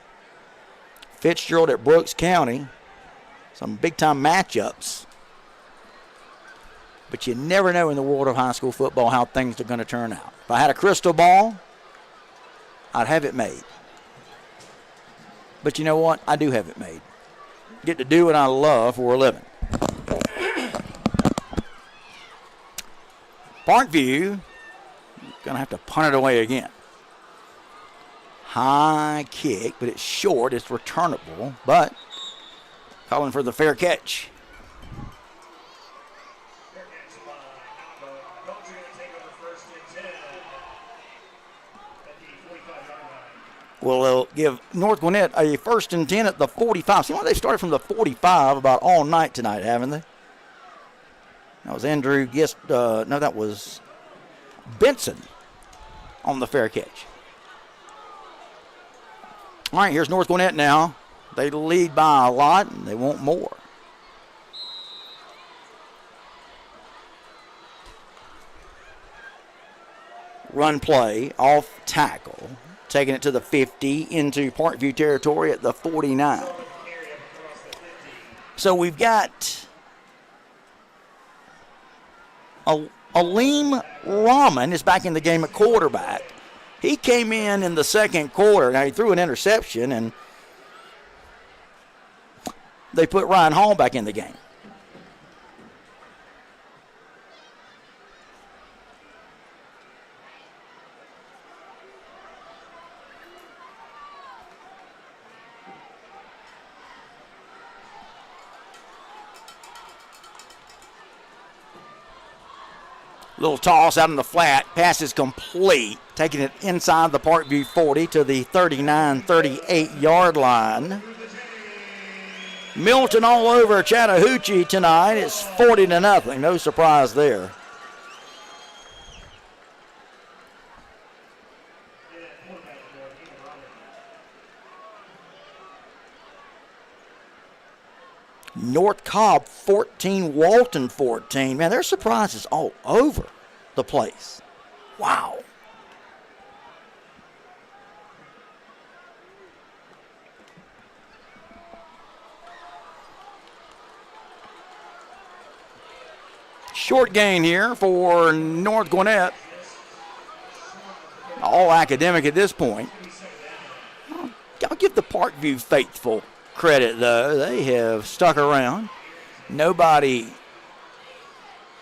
Fitzgerald at Brooks County. Some big-time matchups. But you never know in the world of high school football how things are going to turn out. If I had a crystal ball, I'd have it made. But you know what? I do have it made. Get to do what I love for a living. Parkview, going to have to punt it away again. High kick, but it's short. It's returnable, but calling for the fair catch. Well, they'll give North Gwinnett a 1st and 10 at the 45. See why they started from the 45 about all night tonight, haven't they? That was Andrew that was Benson on the fair catch. All right, here's North Gwinnett now. They lead by a lot, and they want more. Run play, off tackle. Taking it to the 50 into Parkview territory at the 49. So we've got Aleem Rahman is back in the game at quarterback. He came in the second quarter. Now, he threw an interception, and they put Ryan Hall back in the game. Little toss out in the flat. Pass is complete. Taking it inside the Parkview 40 to the 39-38 yard line. Milton all over Chattahoochee tonight. It's 40-0. No surprise there. North Cobb 14, Walton 14. Man, there's surprises all over the place. Wow. Short gain here for North Gwinnett. All academic at this point. I'll give the Parkview faithful credit, though. They have stuck around. Nobody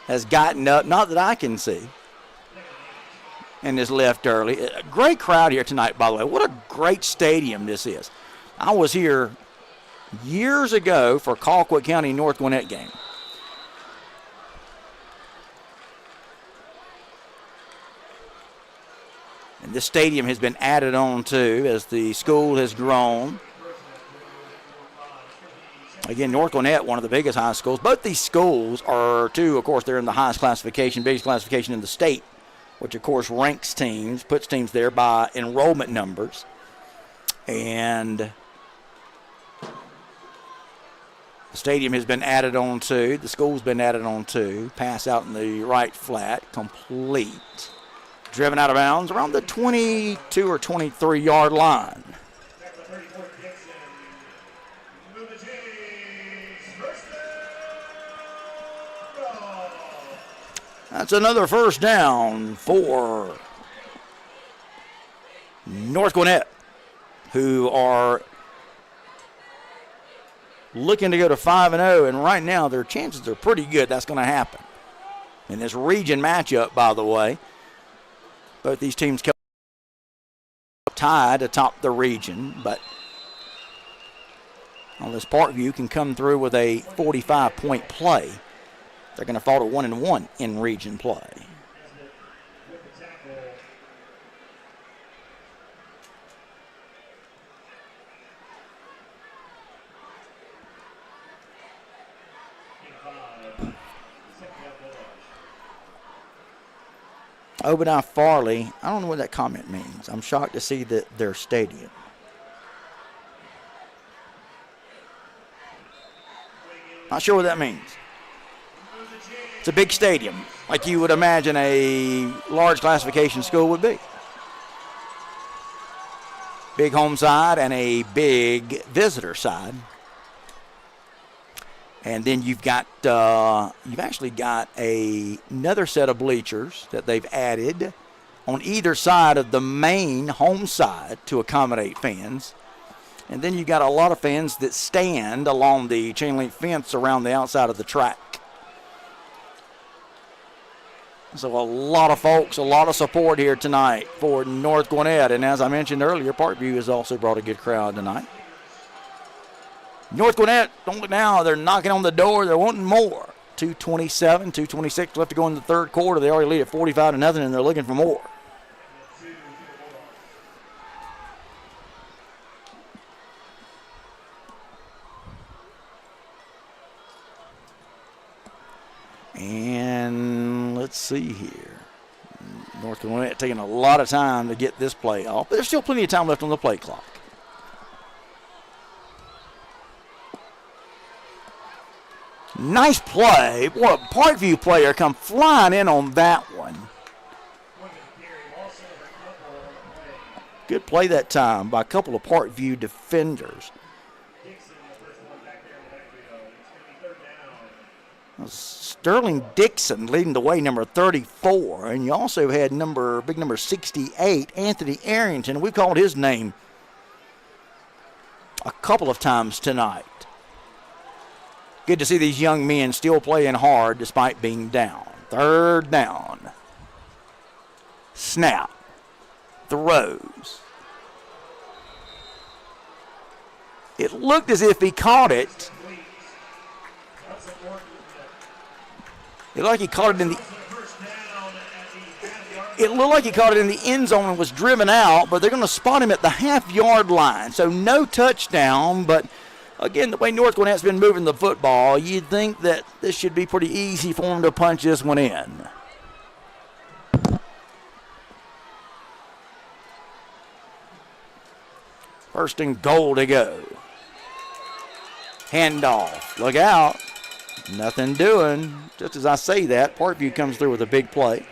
has gotten up, not that I can see, and has left early. A great crowd here tonight, by the way. What a great stadium this is. I was here years ago for Colquitt County North Gwinnett game. And this stadium has been added on to as the school has grown. Again, North Gwinnett, one of the biggest high schools. Both these schools are, too, of course, they're in the highest classification, biggest classification in the state, which, of course, ranks teams, puts teams there by enrollment numbers. And the stadium has been added on to. The school's been added on to. Pass out in the right flat, complete. Driven out of bounds around the 22 or 23 yard line. That's another first down for North Gwinnett, who are looking to go to 5-0, and right now their chances are pretty good that's going to happen. In this region matchup, by the way, both these teams come tied atop the region, but unless Parkview can come through with a 45-point play, they're going to fall to 1-1 in region play. Obadiah Farley, I don't know what that comment means. I'm shocked to see that their stadium. Not sure what that means. It's a big stadium, like you would imagine a large classification school would be. Big home side and a big visitor side. And then you've actually got another set of bleachers that they've added on either side of the main home side to accommodate fans. And then you've got a lot of fans that stand along the chain link fence around the outside of the track. So a lot of folks, a lot of support here tonight for North Gwinnett. And as I mentioned earlier, Parkview has also brought a good crowd tonight. North Gwinnett, don't look now, they're knocking on the door, they're wanting more. 2:27, 2:26 left to go in the third quarter. They already lead at 45-0, and they're looking for more. And let's see here. North Gwinnett taking a lot of time to get this play off, but there's still plenty of time left on the play clock. Nice play. Boy, a Parkview player come flying in on that one. Good play that time by a couple of Parkview defenders. Sterling Dixon leading the way, number 34. And you also had big number 68, Anthony Arrington. We called his name a couple of times tonight. Good to see these young men still playing hard despite being down. Third down. Snap. Throws. It looked as if he caught it. It looked like he caught it in the. It looked like he caught it in the end zone and was driven out, but they're going to spot him at the half-yard line. So no touchdown, but again, the way North Gwinnett's been moving the football, you'd think that this should be pretty easy for him to punch this one in. First and goal to go. Handoff. Look out. Nothing doing. Just as I say that, Parkview comes through with a big play.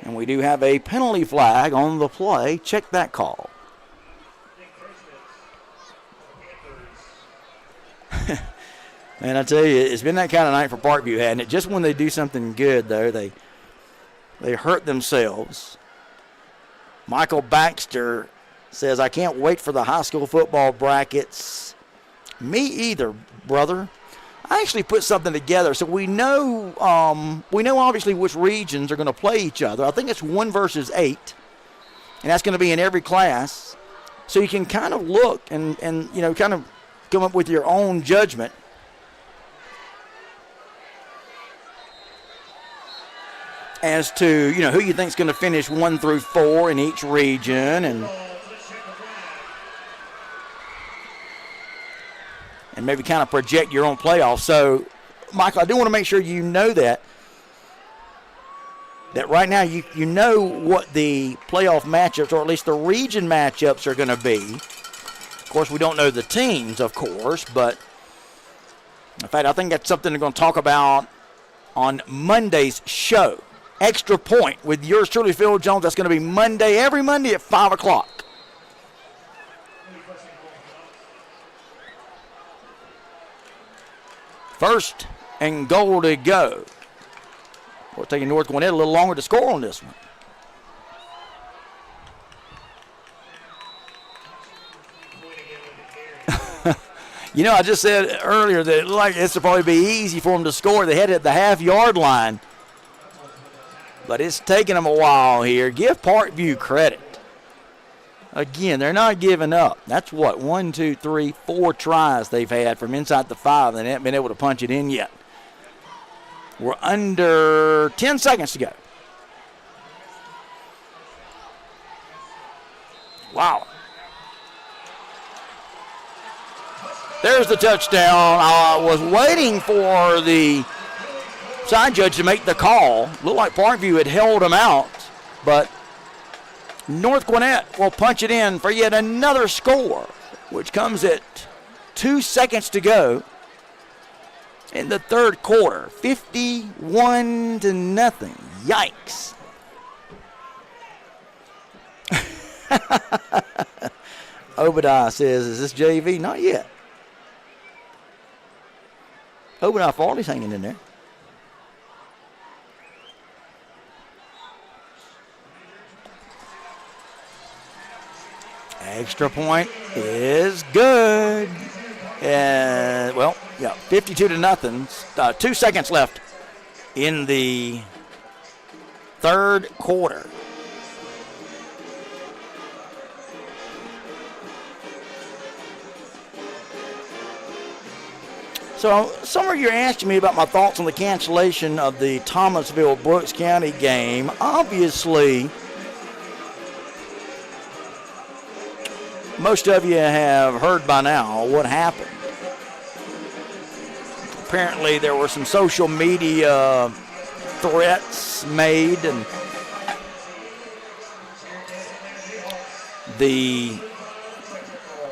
And we do have a penalty flag on the play. Check that call. Man, I tell you, it's been that kind of night for Parkview, hadn't it? Just when they do something good, though, they hurt themselves. Michael Baxter says, I can't wait for the high school football brackets. Me either, brother. I actually put something together so we know obviously which regions are going to play each other. I think it's 1 versus 8, and that's going to be in every class. So you can kind of look and kind of come up with your own judgment. As to, who you think is going to finish 1 through 4 in each region and maybe kind of project your own playoffs. So, Michael, I do want to make sure you know that right now you know what the playoff matchups, or at least the region matchups, are going to be. Of course, we don't know the teams, of course, but in fact, I think that's something they're going to talk about on Monday's show. Extra Point with yours truly, Phil Jones. That's going to be every Monday at 5 o'clock. First and goal to go. We're taking North Gwinnett a little longer to score on this one. I just said earlier that it looked like this would probably be easy for them to score. They had it at the half-yard line. But it's taken them a while here. Give Parkview credit. Again, they're not giving up. That's what, 1, 2, 3, 4 tries they've had from inside the 5. They haven't been able to punch it in yet. We're under 10 seconds to go. Wow. There's the touchdown. I was waiting for the side judge to make the call. Looked like Parkview had held him out, but North Gwinnett will punch it in for yet another score, which comes at 2 seconds to go in the third quarter. 51-0. Yikes. Obadiah says, is this JV? Not yet. Obadiah Farley's hanging in there. Extra point is good. And, 52-0. 2 seconds left in the third quarter. So some of you are asking me about my thoughts on the cancellation of the Thomasville-Brooks County game. Obviously, most of you have heard by now what happened. Apparently, there were some social media threats made, and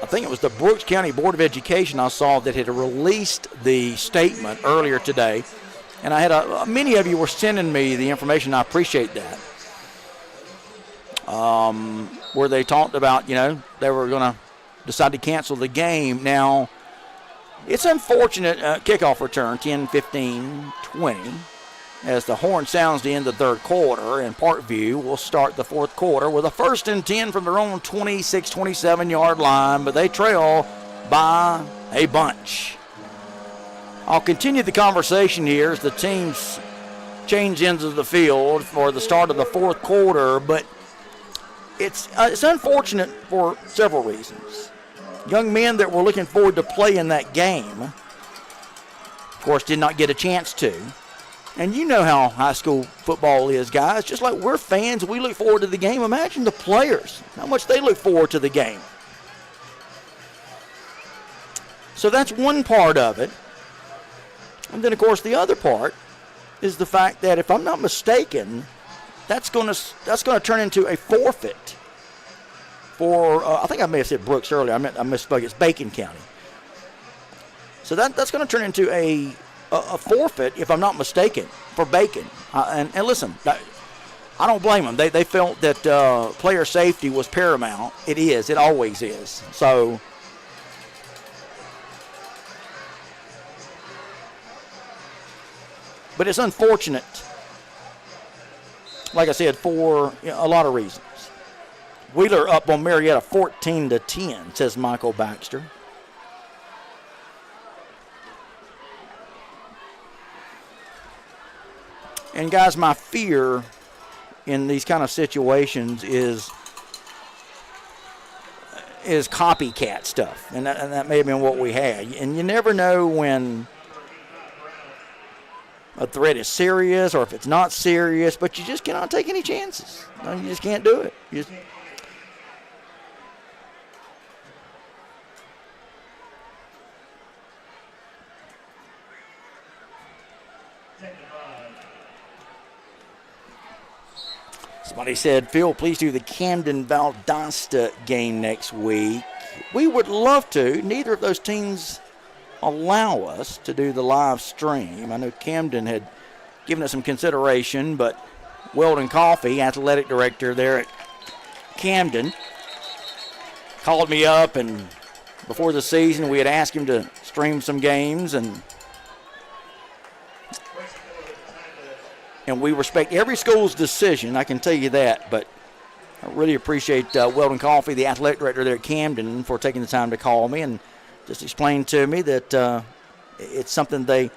I think it was the Brooks County Board of Education I saw that had released the statement earlier today. And I had many of you were sending me the information. I appreciate that. Where they talked about, they were going to decide to cancel the game. Now, it's unfortunate kickoff return, 10, 15, 20, as the horn sounds to end the third quarter, and Parkview will start the fourth quarter with a 1st and 10 from their own 26, 27-yard line, but they trail by a bunch. I'll continue the conversation here as the teams change ends of the field for the start of the fourth quarter, but it's unfortunate for several reasons. Young men that were looking forward to play in that game, of course, did not get a chance to. And you know how high school football is, guys. Just like we're fans, we look forward to the game. Imagine the players, how much they look forward to the game. So that's one part of it. And then, of course, the other part is the fact that, if I'm not mistaken, that's going to turn into a forfeit for, I think I may have said Brooks earlier. I misspoke. It's Bacon County. So that's going to turn into a forfeit, if I'm not mistaken, for Bacon. And listen, I don't blame them. They felt that player safety was paramount. It is. It always is. So, but it's unfortunate, like I said, for a lot of reasons. Wheeler up on Marietta 14-10, says Michael Baxter. And, guys, my fear in these kind of situations is copycat stuff. And that may have been what we had. And you never know when a threat is serious or if it's not serious, but you just cannot take any chances. No, you just can't do it. Somebody said, Phil, please do the Camden-Valdosta game next week. We would love to. Neither of those teams allow us to do the live stream. I know Camden had given us some consideration, but Weldon Coffey, athletic director there at Camden, called me up, and before the season we had asked him to stream some games, and we respect every school's decision, I can tell you that. But I really appreciate Weldon Coffey, the athletic director there at Camden, for taking the time to call me. And just explained to me that it's something they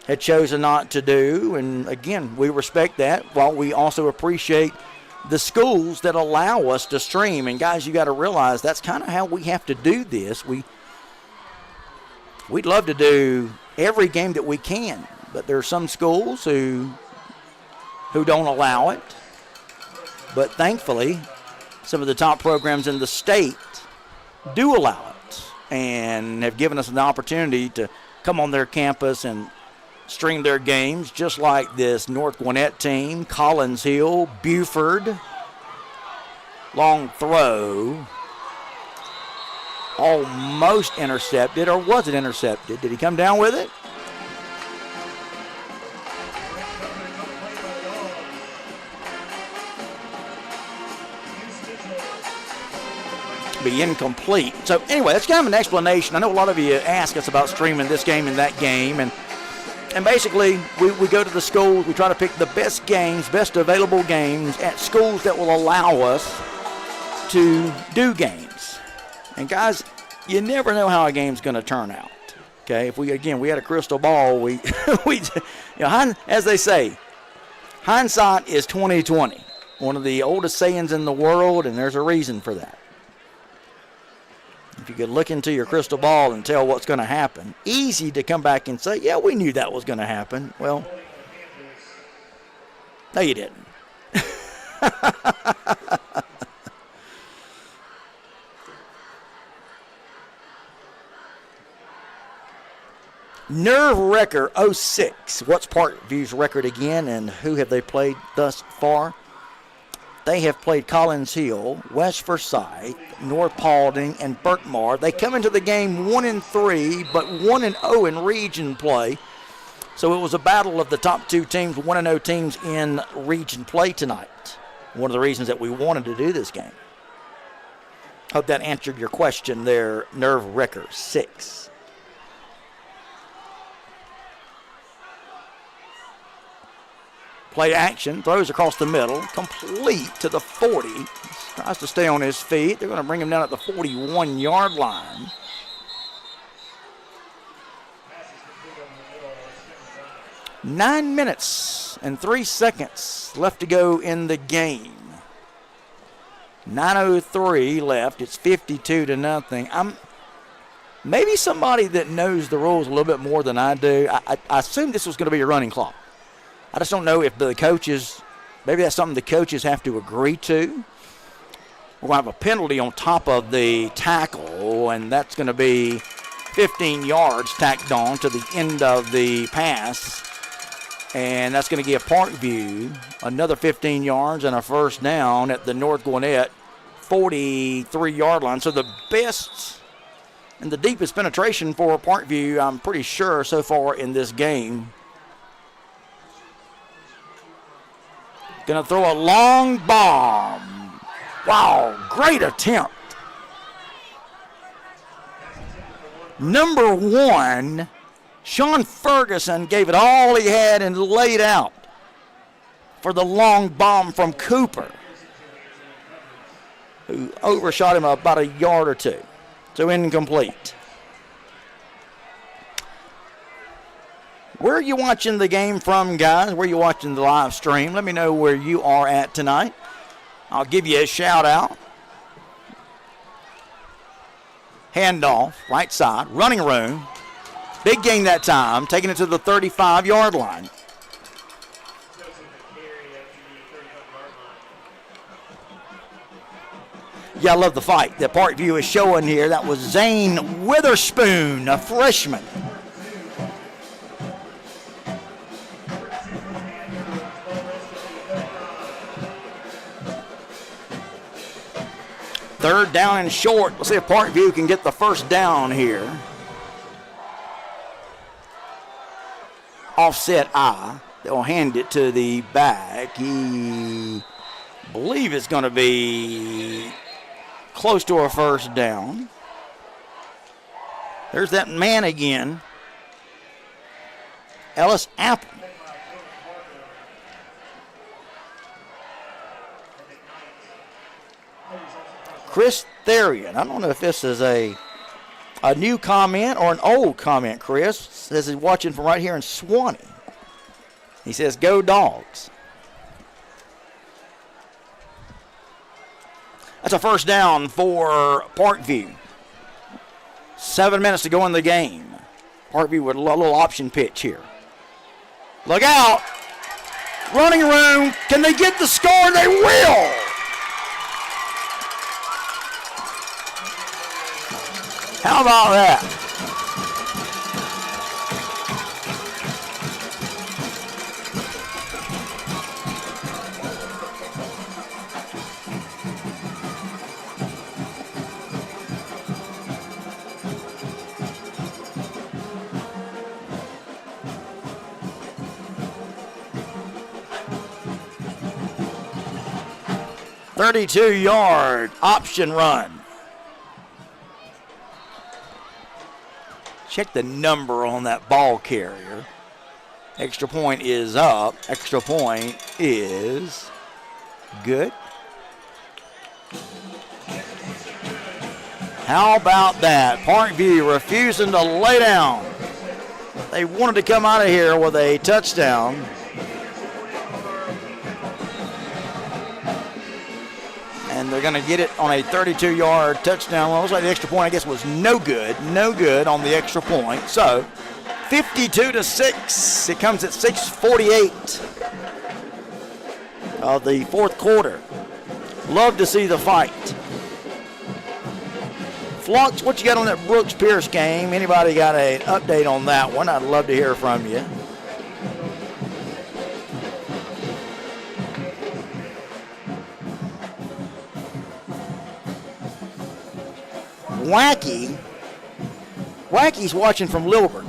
had chosen not to do. And, again, we respect that, while we also appreciate the schools that allow us to stream. And, guys, you got to realize that's kind of how we have to do this. We'd love to do every game that we can, but there are some schools who don't allow it. But, thankfully, some of the top programs in the state do allow it and have given us an opportunity to come on their campus and stream their games, just like this North Gwinnett team. Collins Hill, Buford, long throw, almost intercepted, or was it intercepted? Did he come down with it? Be incomplete. So anyway, that's kind of an explanation. I know a lot of you ask us about streaming this game and that game, and basically we go to the schools, we try to pick the best games, best available games at schools that will allow us to do games. And guys, you never know how a game's going to turn out. Okay, if we had a crystal ball, we as they say, hindsight is 20/20. One of the oldest sayings in the world, and there's a reason for that. If you could look into your crystal ball and tell what's going to happen, easy to come back and say, yeah, we knew that was going to happen. Well, no, you didn't. Nerve Wrecker 06. What's Parkview's record again, and who have they played thus far? They have played Collins Hill, West Forsyth, North Paulding, and Burkmar. They come into the game 1-3, but 1-0 in region play. So it was a battle of the top two teams, 1-0 teams in region play tonight. One of the reasons that we wanted to do this game. Hope that answered your question there, Nerve Wrecker 6. Play action, throws across the middle, complete to the 40. Tries to stay on his feet. They're going to bring him down at the 41-yard line. Nine minutes and 3 seconds left to go in the game. 9:03 left. It's 52-0. Maybe somebody that knows the rules a little bit more than I do. I assumed this was going to be a running clock. I just don't know if the coaches, maybe that's something the coaches have to agree to. We're going to have a penalty on top of the tackle, and that's going to be 15 yards tacked on to the end of the pass. And that's going to give Parkview another 15 yards and a first down at the North Gwinnett 43-yard line. So the best and the deepest penetration for Parkview, I'm pretty sure, so far in this game. Going to throw a long bomb. Wow, great attempt. Number 1, Sean Ferguson gave it all he had and laid out for the long bomb from Cooper, who overshot him about a yard or two. So incomplete. Where are you watching the game from, guys? Where are you watching the live stream? Let me know where you are at tonight. I'll give you a shout out. Handoff, right side, running room. Big gain that time, taking it to the 35-yard line. Yeah, I love the fight that Parkview is showing here. That was Zane Witherspoon, a freshman. Third down and short. Let's see if Parkview can get the first down here. Offset I. They'll hand it to the back. He believe it's going to be close to a first down. There's that man again. Ellis Apple. Chris Therian. I don't know if this is a a new comment or an old comment, Chris. Says he's watching from right here in Swanee. He says, go Dogs. That's a first down for Parkview. 7 minutes to go in the game. Parkview with a little option pitch here. Look out. Running room. Can they get the score? They will. How about that? .32-yard option run. Check the number on that ball carrier. Extra point is up. Extra point is good. How about that? Parkview refusing to lay down. They wanted to come out of here with a touchdown. And they're going to get it on a 32-yard touchdown. Well, it looks like the extra point, I guess, was no good. No good on the extra point. So, 52-6. It comes at 6:48 of the fourth quarter. Love to see the fight. Flux, what you got on that Brooks-Pierce game? Anybody got an update on that one? I'd love to hear from you. Wacky's watching from Lilburn,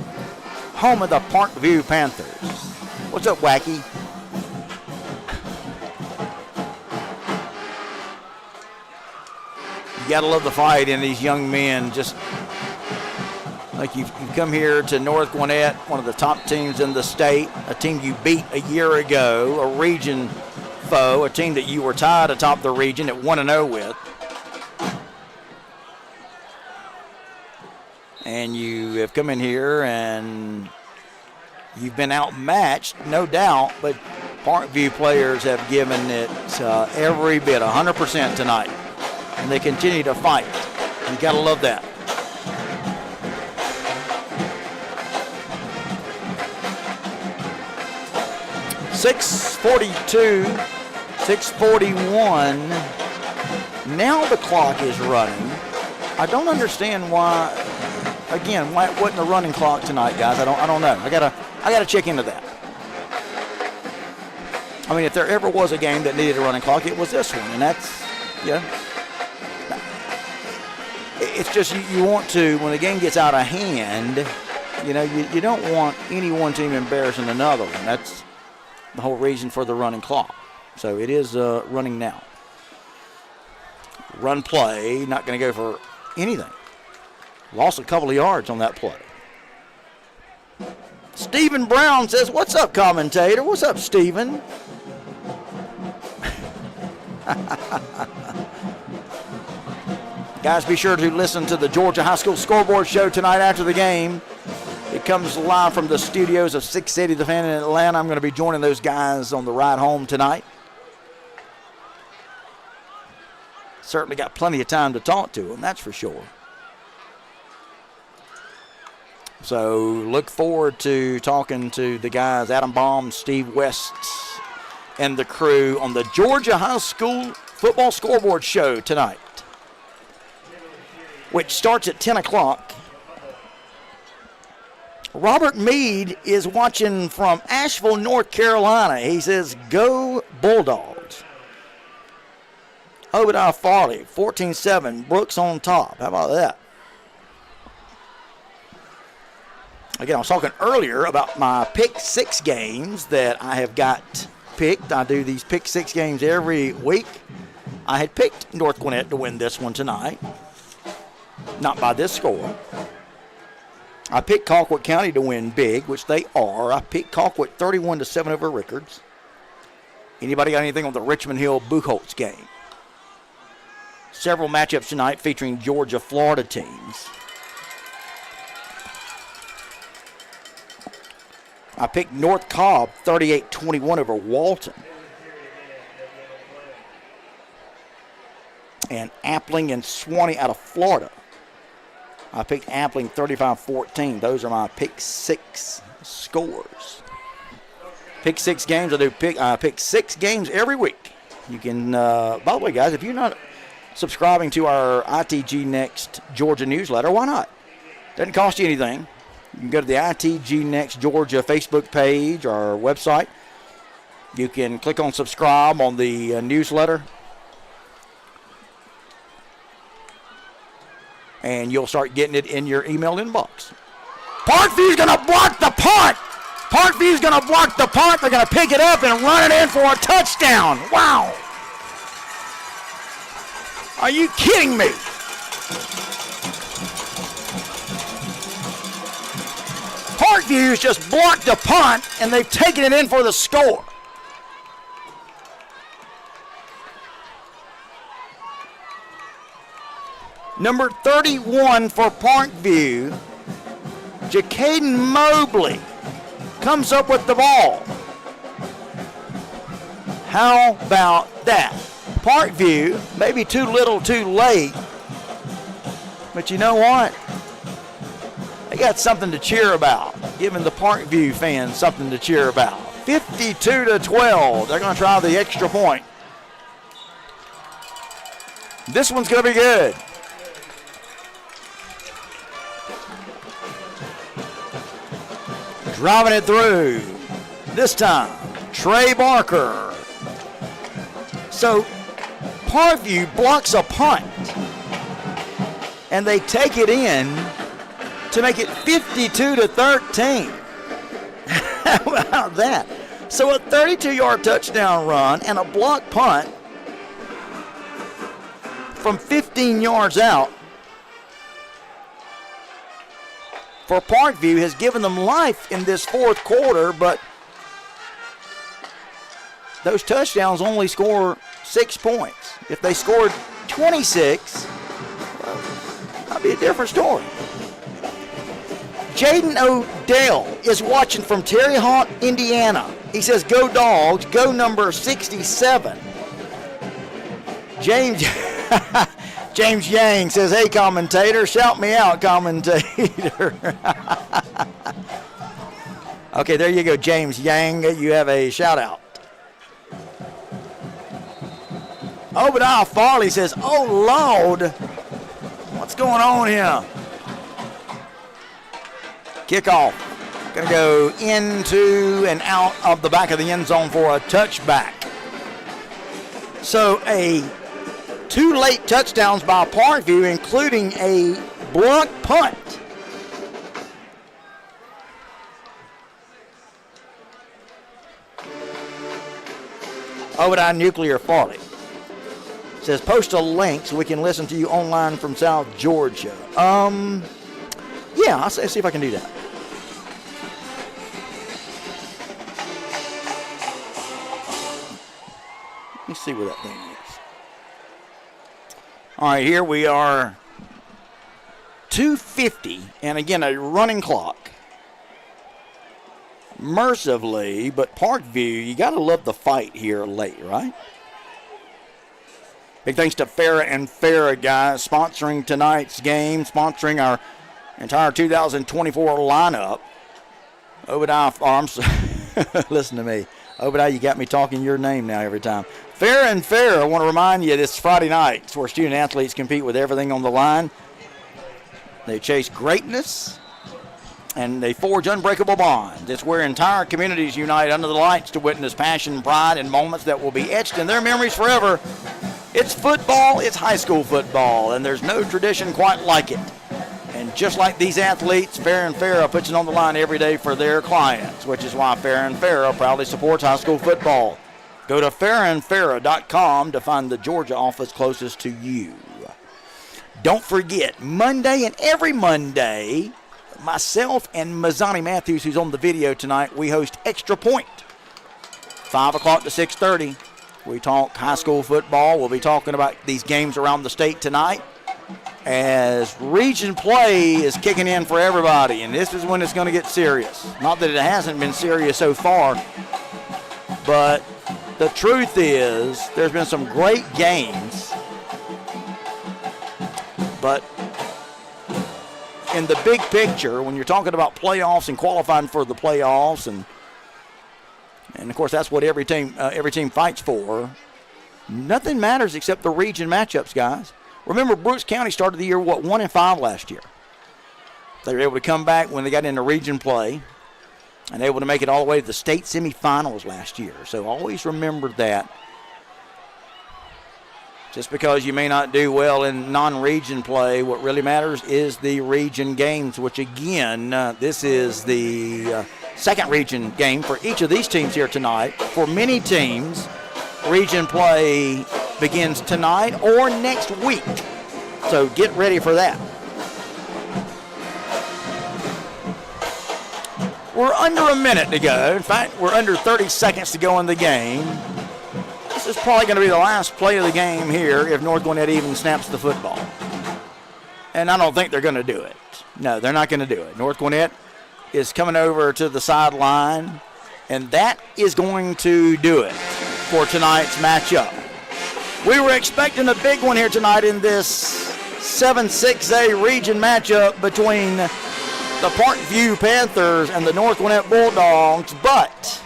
home of the Parkview Panthers. What's up, Wacky? You gotta love the fight in these young men. Just like you've come here to North Gwinnett, one of the top teams in the state, a team you beat a year ago, a region foe, a team that you were tied atop the region at 1-0 with. And you have come in here and you've been outmatched, no doubt, but Parkview players have given it every bit, 100% tonight. And they continue to fight. You got to love that. .642, 6:41. Now the clock is running. I don't understand why. Again, why it wasn't a running clock tonight, guys? I don't know. I gotta check into that. I mean, if there ever was a game that needed a running clock, it was this one, and that's, yeah. It's just you want to, when the game gets out of hand, you know, you don't want any one team embarrassing another one. That's the whole reason for the running clock. So it is running now. Run play, not going to go for anything. Lost a couple of yards on that play. Stephen Brown says, what's up, commentator? What's up, Stephen? Guys, be sure to listen to the Georgia High School Scoreboard Show tonight after the game. It comes live from the studios of 680 The Fan in Atlanta. I'm going to be joining those guys on the ride home tonight. Certainly got plenty of time to talk to them, that's for sure. So look forward to talking to the guys, Adam Baum, Steve West, and the crew on the Georgia High School Football Scoreboard Show tonight, which starts at 10 o'clock. Robert Mead is watching from Asheville, North Carolina. He says, go Bulldogs. Obadiah Farley, 14-7, Brooks on top. How about that? Again, I was talking earlier about my pick six games that I have got picked. I do these pick six games every week. I had picked North Gwinnett to win this one tonight. Not by this score. I picked Colquitt County to win big, which they are. I picked Colquitt 31-7 over Rickards. Anybody got anything on the Richmond Hill Buchholz game? Several matchups tonight featuring Georgia-Florida teams. I picked North Cobb 38-21 over Walton. And Appling and Swanee out of Florida. I picked Appling 35-14. Those are my pick 6 scores. Pick 6 games. I pick 6 games every week. You can, by the way, guys, if you're not subscribing to our ITG Next Georgia newsletter, why not? Doesn't cost you anything. You can go to the ITG Next Georgia Facebook page or website. You can click on subscribe on the newsletter. And you'll start getting it in your email inbox. Parkview's going to block the punt. Parkview's going to block the punt. They're going to pick it up and run it in for a touchdown. Wow. Are you kidding me? Parkview's just blocked the punt, and they've taken it in for the score. Number 31 for Parkview, Jacaden Mobley, comes up with the ball. How about that? Parkview, maybe too little too late, but you know what? They got something to cheer about, giving the Parkview fans something to cheer about. 52-12, they're going to try the extra point. This one's going to be good. Driving it through. This time, Trey Barker. So, Parkview blocks a punt. And they take it in to make it 52-13. How about that? So a 32-yard touchdown run and a block punt from 15 yards out for Parkview has given them life in this fourth quarter, but those touchdowns only score 6 points. If they scored 26, well, that'd be a different story. Jaden Odell is watching from Terre Haute, Indiana. He says, go Dogs, go number 67. James Yang says, hey, commentator, shout me out, commentator. Okay, there you go, James Yang. You have a shout out. Obadiah Farley says, oh, Lord, what's going on here? Kickoff. Going to go into and out of the back of the end zone for a touchback. So 2 late touchdowns by Parkview, including a block punt. Obadiah Nuclear Farley says, post a link so we can listen to you online from South Georgia. Yeah, I'll see if I can do that. Let me see where that thing is. All right, here we are, 2:50, and again, a running clock. Mercifully, but Parkview, you got to love the fight here late, right? Big thanks to Farrah and Farrah, guys, sponsoring tonight's game, sponsoring our entire 2024 lineup. Obadiah Farms, listen to me. Obadiah, you got me talking your name now every time. Farrah and Farrah, I want to remind you this Friday night. It's where student athletes compete with everything on the line. They chase greatness, and they forge unbreakable bonds. It's where entire communities unite under the lights to witness passion, pride, and moments that will be etched in their memories forever. It's football, it's high school football, and there's no tradition quite like it. And just like these athletes, Farrah and Farrah puts it on the line every day for their clients, which is why Farrah and Farrah proudly supports high school football. Go to farrahandfarrah.com to find the Georgia office closest to you. Don't forget, Monday and every Monday, myself and Mazzani Matthews, who's on the video tonight, we host Extra Point, 5 o'clock to 6:30. We talk high school football. We'll be talking about these games around the state tonight. as region play is kicking in for everybody, and this is when it's going to get serious. Not that it hasn't been serious so far, but the truth is there's been some great games, but in the big picture, when you're talking about playoffs and qualifying for the playoffs, and of course that's what every team fights for, nothing matters except the region matchups, guys. Remember, Brooks County started the year, 1-5 last year. They were able to come back when they got into region play and able to make it all the way to the state semifinals last year. So always remember that. Just because you may not do well in non-region play, what really matters is the region games, which again, this is the second region game for each of these teams here tonight. For many teams, region play begins tonight or next week. So get ready for that. We're under a minute to go. In fact, we're under 30 seconds to go in the game. This is probably going to be the last play of the game here if North Gwinnett even snaps the football. And I don't think they're going to do it. No, they're not going to do it. North Gwinnett is coming over to the sideline, and that is going to do it for tonight's matchup. We were expecting a big one here tonight in this 7-6A region matchup between the Parkview Panthers and the North Gwinnett Bulldogs, but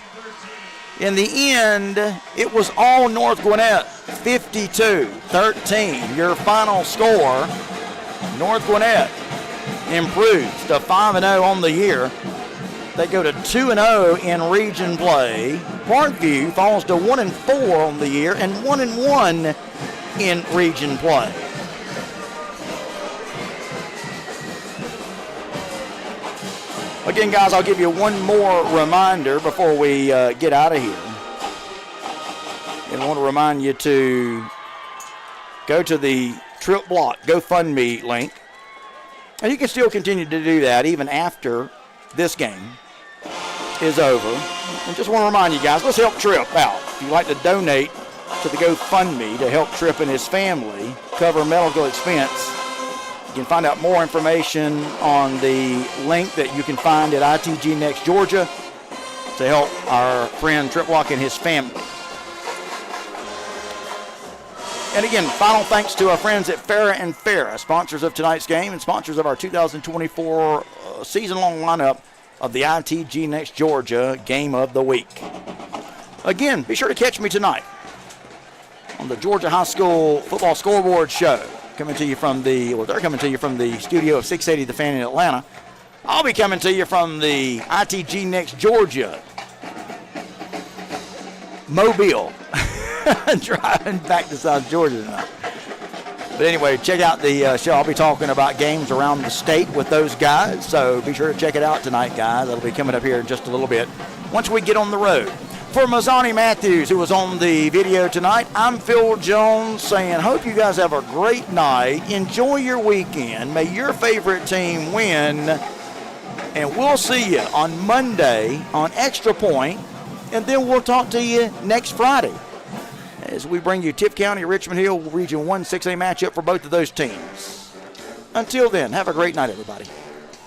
in the end, it was all North Gwinnett, 52-13. Your final score, North Gwinnett improves to 5-0 on the year. They go to 2-0 in region play. Parkview falls to 1-4 on the year and 1-1 in region play. Again, guys, I'll give you one more reminder before we get out of here. And I want to remind you to go to the Trip Block GoFundMe link. And you can still continue to do that even after this game is over. And just want to remind you guys, let's help Trip out. If you'd like to donate to the GoFundMe to help Trip and his family cover medical expense, you can find out more information on the link that you can find at ITG Next Georgia to help our friend Trip Block and his family. And again, final thanks to our friends at Farrah and Farrah, sponsors of tonight's game and sponsors of our 2024 season-long lineup of the ITG Next Georgia Game of the Week. Again, be sure to catch me tonight on the Georgia High School Football Scoreboard Show. They're coming to you from the studio of 680 The Fan in Atlanta. I'll be coming to you from the ITG Next Georgia Mobile. Driving back to South Georgia tonight. But anyway, check out the show. I'll be talking about games around the state with those guys, so be sure to check it out tonight, guys. That'll be coming up here in just a little bit once we get on the road. For Mazzani Matthews, who was on the video tonight, I'm Phil Jones saying, hope you guys have a great night. Enjoy your weekend. May your favorite team win. And we'll see you on Monday on Extra Point, and then we'll talk to you next Friday as we bring you Tift County, Richmond Hill, Region 1 6A matchup for both of those teams. Until then, have a great night, everybody.